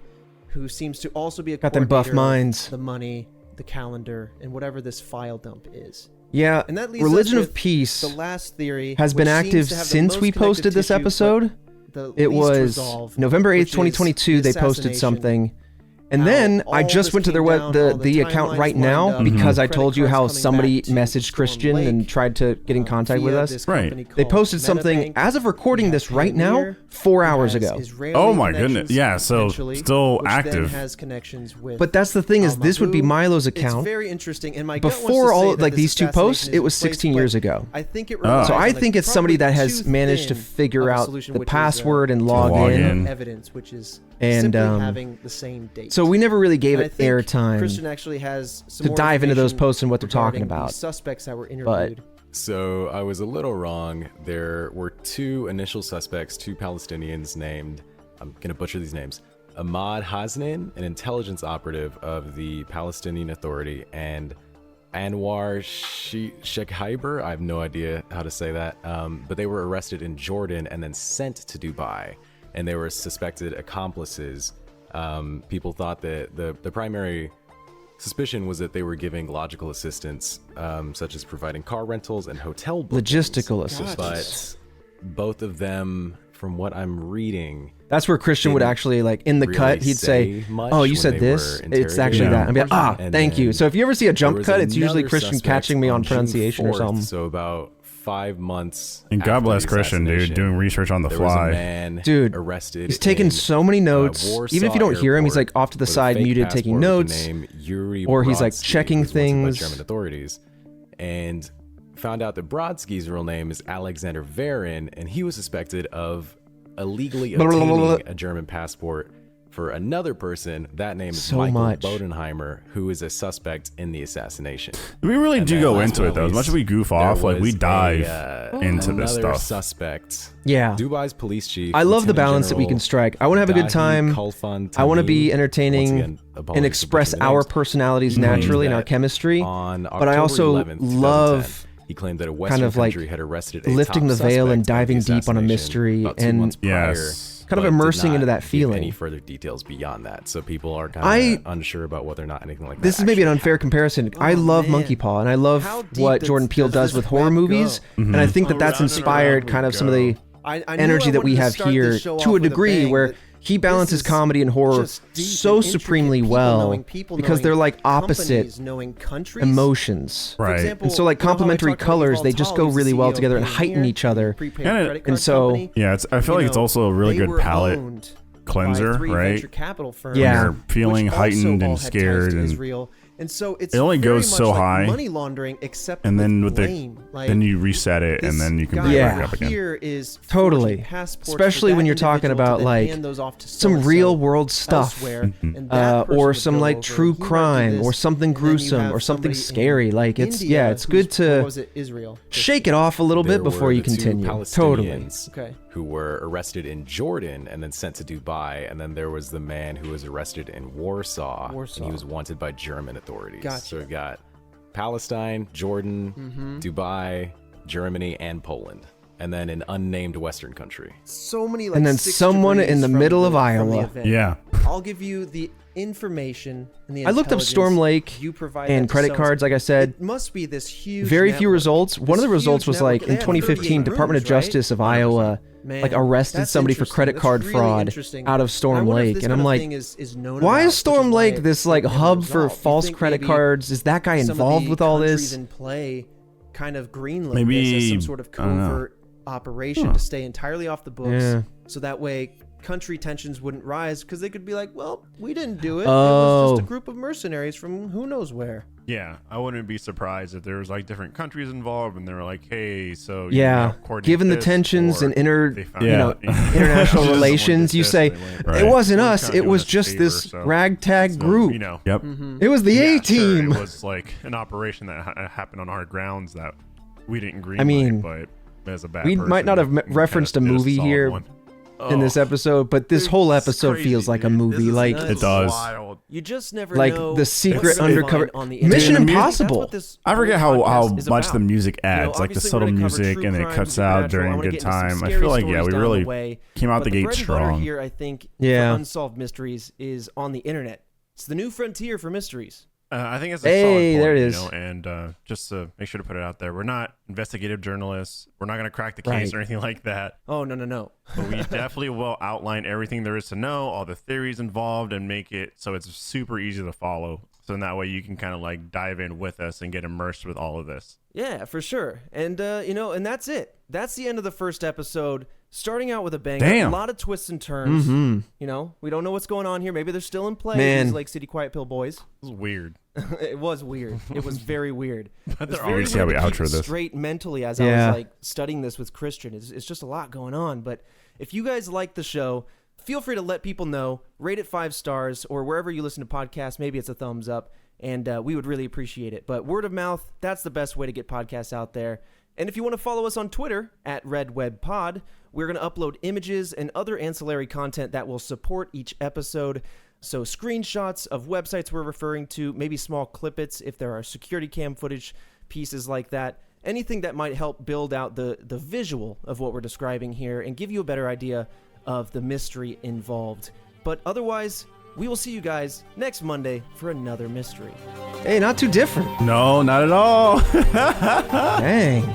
who seems to also be a Got them buff coordinator of minds. the money, the calendar, and whatever this file dump is. Yeah, And that leaves Religion us of with Peace the last theory has been which active seems to have the since most we connective posted this tissue, but episode. the It least was resolved, November 8th, which is 2022. the They posted assassination. something. And How then I all just this went to their came web, down, the all the account timelines right lined now up, because I credit told you cards how coming somebody back to messaged Storm Christian Lake, and tried to get in contact with via us. this Right. company They called posted something MetaBank. as of recording We this have right now, Pioneer, 4 who hours has ago. Israeli Oh my goodness. connections, Yeah, so potentially, still which then active. has connections with But that's the thing is, this would be Al-Mahmoud. Milo's It's account. very interesting, and my gut wants to Before say all that like this these two posts, assassination it is was misplaced, 16 but years ago. I think it Oh. relies So I on think a it's somebody that probably has too managed to thin figure of a out solution, the which is, password and To log log in. in. evidence, which is And, simply um, having the same date. So we never really gave And I it think airtime. Christian actually has some to more dive into those information posts and what they're talking regarding the about. suspects that were But- interviewed. So I was a little wrong. There were 2 initial suspects, 2 Palestinians named, I'm going to butcher these names, Ahmad Hasnain, an intelligence operative of the Palestinian Authority, and Anwar Shekhaiber. I have no idea how to say that. But they were arrested in Jordan and then sent to Dubai. And they were suspected accomplices. People thought that the primary suspicion was that they were giving logical assistance, such as providing car rentals and hotel bookings. Logistical assistance. But both of them, from what I'm reading, That's where Christian would didn't actually, like, in the really cut, he'd say, much "Oh, you when said they this. were It's actually interrogating that." I'd be like, And thank you. then So if you ever see a there jump was cut, it's usually another Christian suspect catching me on June pronunciation or 4th, something. So about 5 months. And God after bless the Christian, dude, assassination, doing research on the there was a fly. man Dude, arrested. He's taking in, so many notes. Warsaw Even if you don't hear him, he's like Airport off to the with a side, fake muted, taking passport with the notes. name Yuri Or he's, like, Brodsky, checking who was wanted by things. German authorities, and found out that Brodsky's real name is Alexander Varin, and he was suspected of illegally Blah, blah, blah, obtaining blah. a German passport for another person. That name is So Michael much. Bodenheimer, who is a suspect in the assassination. We really And do then go last into but it not though. As much least, as we goof there off, like we was dive into this another stuff. suspect. Yeah. Dubai's police chief. I love the Lieutenant balance that we General can strike. I want to have a good Dahi time. Khalfan I want to be Tamim. entertaining Once again, and apologies for express butchering the our names. personalities He claimed naturally and our that chemistry. On But I October also 11th, 2010, love he claimed that a Western of like country had arrested a lifting top the veil and suspect of diving the deep on a assassination mystery about 2 and months prior, Yes. kind of but did immersing not into that give feeling. Any further details beyond that, so people are kind I- of unsure about whether or not anything like that. This is maybe an actually unfair comparison. I love man. Monkey Paw, and I love How deep what does- Jordan Peele does does this with horror web movies, go? and I think that that's Around and inspired around kind we of some of the go. I knew energy I that we wanted to have start this here show to off a with degree bang, where but he this balances is comedy and horror just deep so and intricate, supremely people well knowing people, because they're knowing like opposite companies, knowing countries. emotions. For Right. example, And so, like, you know how I complementary talked about colors, Yuval they just Tal, go he's the really well CEO of together and Payoneer, heighten each other. prepaid And credit card so- company. Yeah, I feel like it's also a really They good were palette owned cleanser, by 3 right? venture capital firms, Yeah. You're feeling which also heightened all and had ties scared to and Israel. And so it's It only very goes much so like high, money laundering, except and then with blame. the then you reset it and This then you can guy bring it Yeah. back up again. Here is Totally. forging passports for Especially that when you're talking individual to about, then like, hand those off to some so-and-so real world stuff. elsewhere, and that person or would some go like over, true he might do crime this, or something and then you gruesome have or something somebody in scary. Like it's India it's who's- good to or was it Israel? shake it off a little There bit before were you the two continue. Totally. Palestinians Okay. who were arrested in Jordan and then sent to Dubai, and then there was the man who was arrested in Warsaw, and he was wanted by German authorities. Gotcha. So we've got Palestine, Jordan, Dubai, Germany, and Poland, and then an unnamed Western country. So many like And then 6 someone degrees in the from middle of from the Iowa. event. Yeah. I'll give you the information and the I looked up Storm intelligence. Lake You provide and that to credit so-and-so. cards, like I said. It must be this huge Very few network. results. One of This the results huge was like network. in They have 2015, 38 Department of rooms, right? Justice of Iowa Man, like arrested that's somebody for interesting. credit That's card really fraud interesting. out of And I Storm wonder if Lake, this and I'm kind of like, thing is known why about, is Storm which is why Lake it this like never hub for resolved. You false think credit maybe cards? Is that guy some of involved the with all countries this? in play kind of greenlit Maybe- this as some sort of I don't know. covert operation to stay entirely off the books, Yeah. so that way country tensions wouldn't rise because they could be like, well, we didn't do it. It Oh. was just a group of mercenaries from who knows where. Yeah, I wouldn't be surprised if there was like different countries involved, and they were like, "Hey, so Yeah, given the tensions and they found you know, out- international Someone did relations, you this, say they went- Right. it wasn't One us. country It was was just favor, this so- ragtag so, group. You know, Yep. It was the yeah, A sure, team. it was like an operation that happened on our grounds that we didn't greenlight. I mean, but as a bad we might not have person, we referenced kinda a did movie solid here one. in this episode, but this Dude, whole it's episode crazy, feels like a dude. movie. This is Like nuts. It does. Wild. You just never Like know the secret what's gonna undercover- find on the internet. Mission Dude, the mu- That's Impossible. what this I forget whole how podcast is much the about. music You know, adds, like the obviously subtle we're gonna cover music, true and it crime, cuts out supernatural. I during wanna good get into some time. I scary feel like, yeah, stories we down the really way. came out But the gate bread and butter strong. here, I think, Yeah. for unsolved mysteries is on the internet. It's the new frontier for mysteries. I think it's a Hey, solid point, there it you is. know, and just to make sure to put it out there, we're not investigative journalists. We're not going to crack the case Right. or anything like that. Oh no. But we definitely will outline everything there is to know, all the theories involved, and make it so it's super easy to follow. So in that way, you can kind of like dive in with us and get immersed with all of this. Yeah, for sure. And and that's it. That's the end of the first episode. Starting out with a bang. Damn. A lot of twists and turns. Mm-hmm. You know, we don't know what's going on here. Maybe they're still in play. Man. These Lake City Quiet Pill boys. It was weird. It was weird. It was very weird. But It's they're very always see how we hard to keep outro this. straight mentally as I Yeah. was like studying this with Christian. It's just a lot going on. But if you guys like the show, feel free to let people know. Rate it 5 stars, or wherever you listen to podcasts. Maybe it's a thumbs up, and we would really appreciate it. But word of mouth, that's the best way to get podcasts out there. And if you want to follow us on Twitter at RedWebPod, we're going to upload images and other ancillary content that will support each episode. So screenshots of websites we're referring to, maybe small clippets if there are security cam footage, pieces like that. Anything that might help build out the visual of what we're describing here and give you a better idea of the mystery involved. But otherwise, we will see you guys next Monday for another mystery. Hey, not too different. No, not at all. Dang.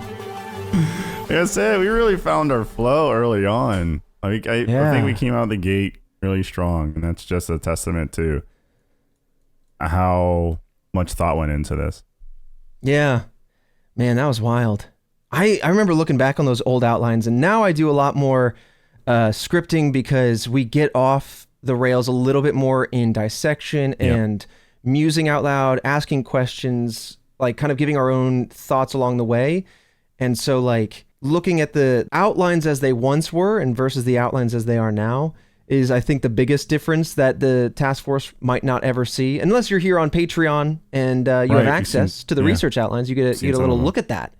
Like I said, we really found our flow early on. I think we came out the gate really strong, and that's just a testament to how much thought went into this. Yeah. Man, that was wild. I remember looking back on those old outlines, and now I do a lot more scripting because we get off the rails a little bit more in dissection and musing out loud, asking questions, like kind of giving our own thoughts along the way. And so like looking at the outlines as they once were and versus the outlines as they are now is, I think, the biggest difference that the task force might not ever see unless you're here on Patreon and you have access to the research outlines. You get a little look at that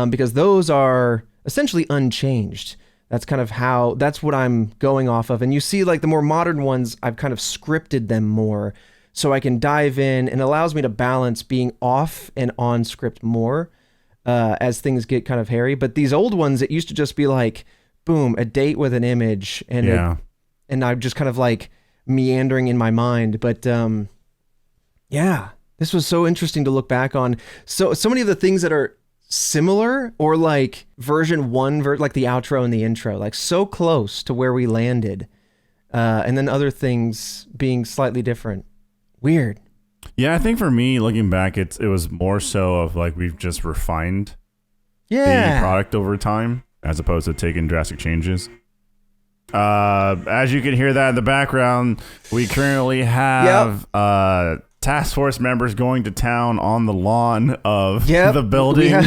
because those are essentially unchanged. That's kind of that's what I'm going off of. And you see like the more modern ones, I've kind of scripted them more so I can dive in, and allows me to balance being off and on script more as things get kind of hairy. But these old ones, it used to just be like, boom, a date with an image, and and I'm just kind of like meandering in my mind. But yeah, this was so interesting to look back on. So many of the things that are similar, or like version 1, like the outro and the intro, like so close to where we landed, and then other things being slightly different. Weird. Yeah, I think for me, looking back, it was more so of like we've just refined the product over time as opposed to taking drastic changes. As you can hear that in the background, we currently have task force members going to town on the lawn of the building.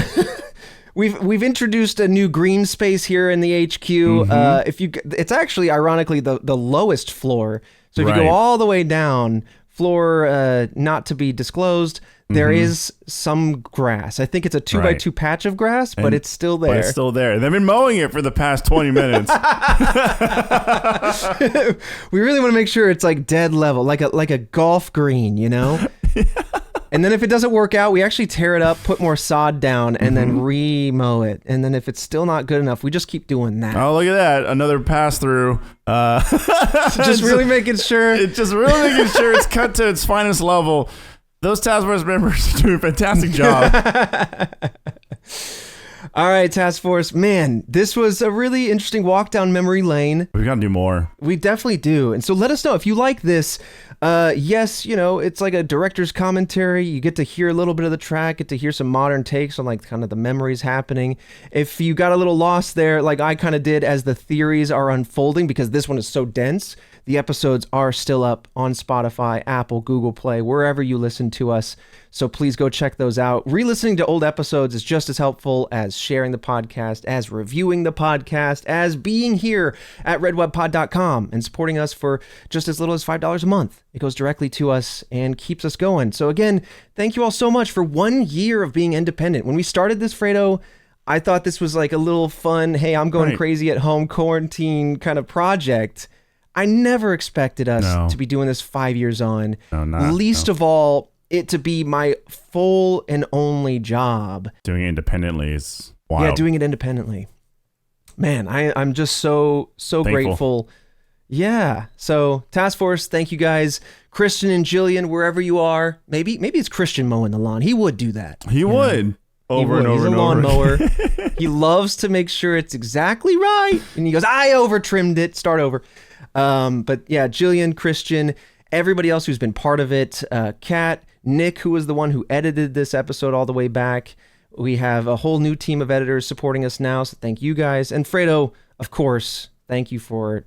We've introduced a new green space here in the HQ. It's actually ironically the lowest floor. So if you go all the way down, floor not to be disclosed, there is some grass. I think it's a 2x2 patch of grass, but it's still there. But it's still there. They've been mowing it for the past 20 minutes. We really want to make sure it's like dead level, like a golf green, you know? And then if it doesn't work out, we actually tear it up, put more sod down, and then re-mow it. And then if it's still not good enough, we just keep doing that. Oh, look at that. Another pass-through. Just really making sure. It's just really making sure it's cut to its finest level. Those task force members do a fantastic job. All right, task force. Man, this was a really interesting walk down memory lane. We've got to do more. We definitely do. And so let us know if you like this. Yes, you know, it's like a director's commentary. You get to hear a little bit of the track, get to hear some modern takes on like kind of the memories happening. If you got a little lost there, like I kind of did as the theories are unfolding, because this one is so dense, the episodes are still up on Spotify, Apple, Google Play, wherever you listen to us. So please go check those out. Re-listening to old episodes is just as helpful as sharing the podcast, as reviewing the podcast, as being here at redwebpod.com and supporting us for just as little as $5 a month. It goes directly to us and keeps us going. So again, thank you all so much for 1 year of being independent. When we started this, Fredo, I thought this was like a little fun, hey, I'm going crazy at home quarantine kind of project. I never expected us to be doing this 5 years on. Least of all, it to be my full and only job. Doing it independently is wild. Yeah, doing it independently. Man, I'm just so grateful. Yeah. So Task Force, thank you guys. Christian and Jillian, wherever you are. Maybe it's Christian mowing the lawn. He would do that. He would. Over and over. He's a lawnmower. He loves to make sure it's exactly right. And he goes, I over trimmed it. Start over. But yeah, Jillian, Christian, everybody else who's been part of it, Kat, Nick, who was the one who edited this episode all the way back. We have a whole new team of editors supporting us now, so thank you guys. And Fredo, of course, thank you for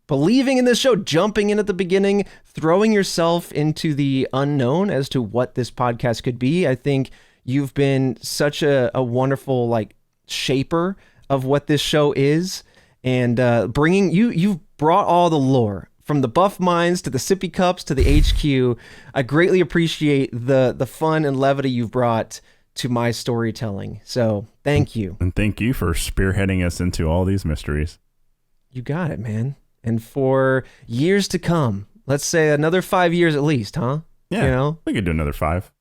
believing in this show, jumping in at the beginning, throwing yourself into the unknown as to what this podcast could be. I think you've been such a wonderful like shaper of what this show is, and you've brought all the lore. From the Buff Minds to the Sippy Cups to the HQ, I greatly appreciate the fun and levity you've brought to my storytelling. So thank you. And thank you for spearheading us into all these mysteries. You got it, man. And for years to come, let's say another 5 years at least, huh? Yeah, you know? We could do another 5.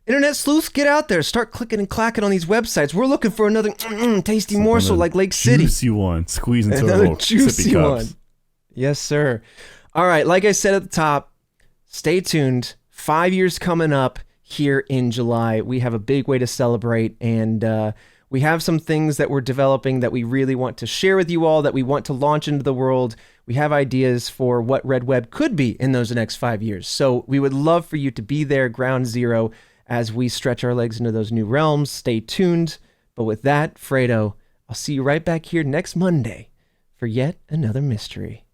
Internet sleuths, get out there. Start clicking and clacking on these websites. We're looking for another tasty morsel like Lake City. Juicy one. Squeeze into another little juicy sippy cups. one. Yes, sir. All right, like I said at the top, stay tuned. 5 years coming up here in July. We have a big way to celebrate, and We have some things that we're developing that we really want to share with you all, that we want to launch into the world. We have ideas for what Red Web could be in those next 5 years. So we would love for you to be there, ground zero, as we stretch our legs into those new realms. Stay tuned. But with that, Fredo, I'll see you right back here next Monday for yet another mystery.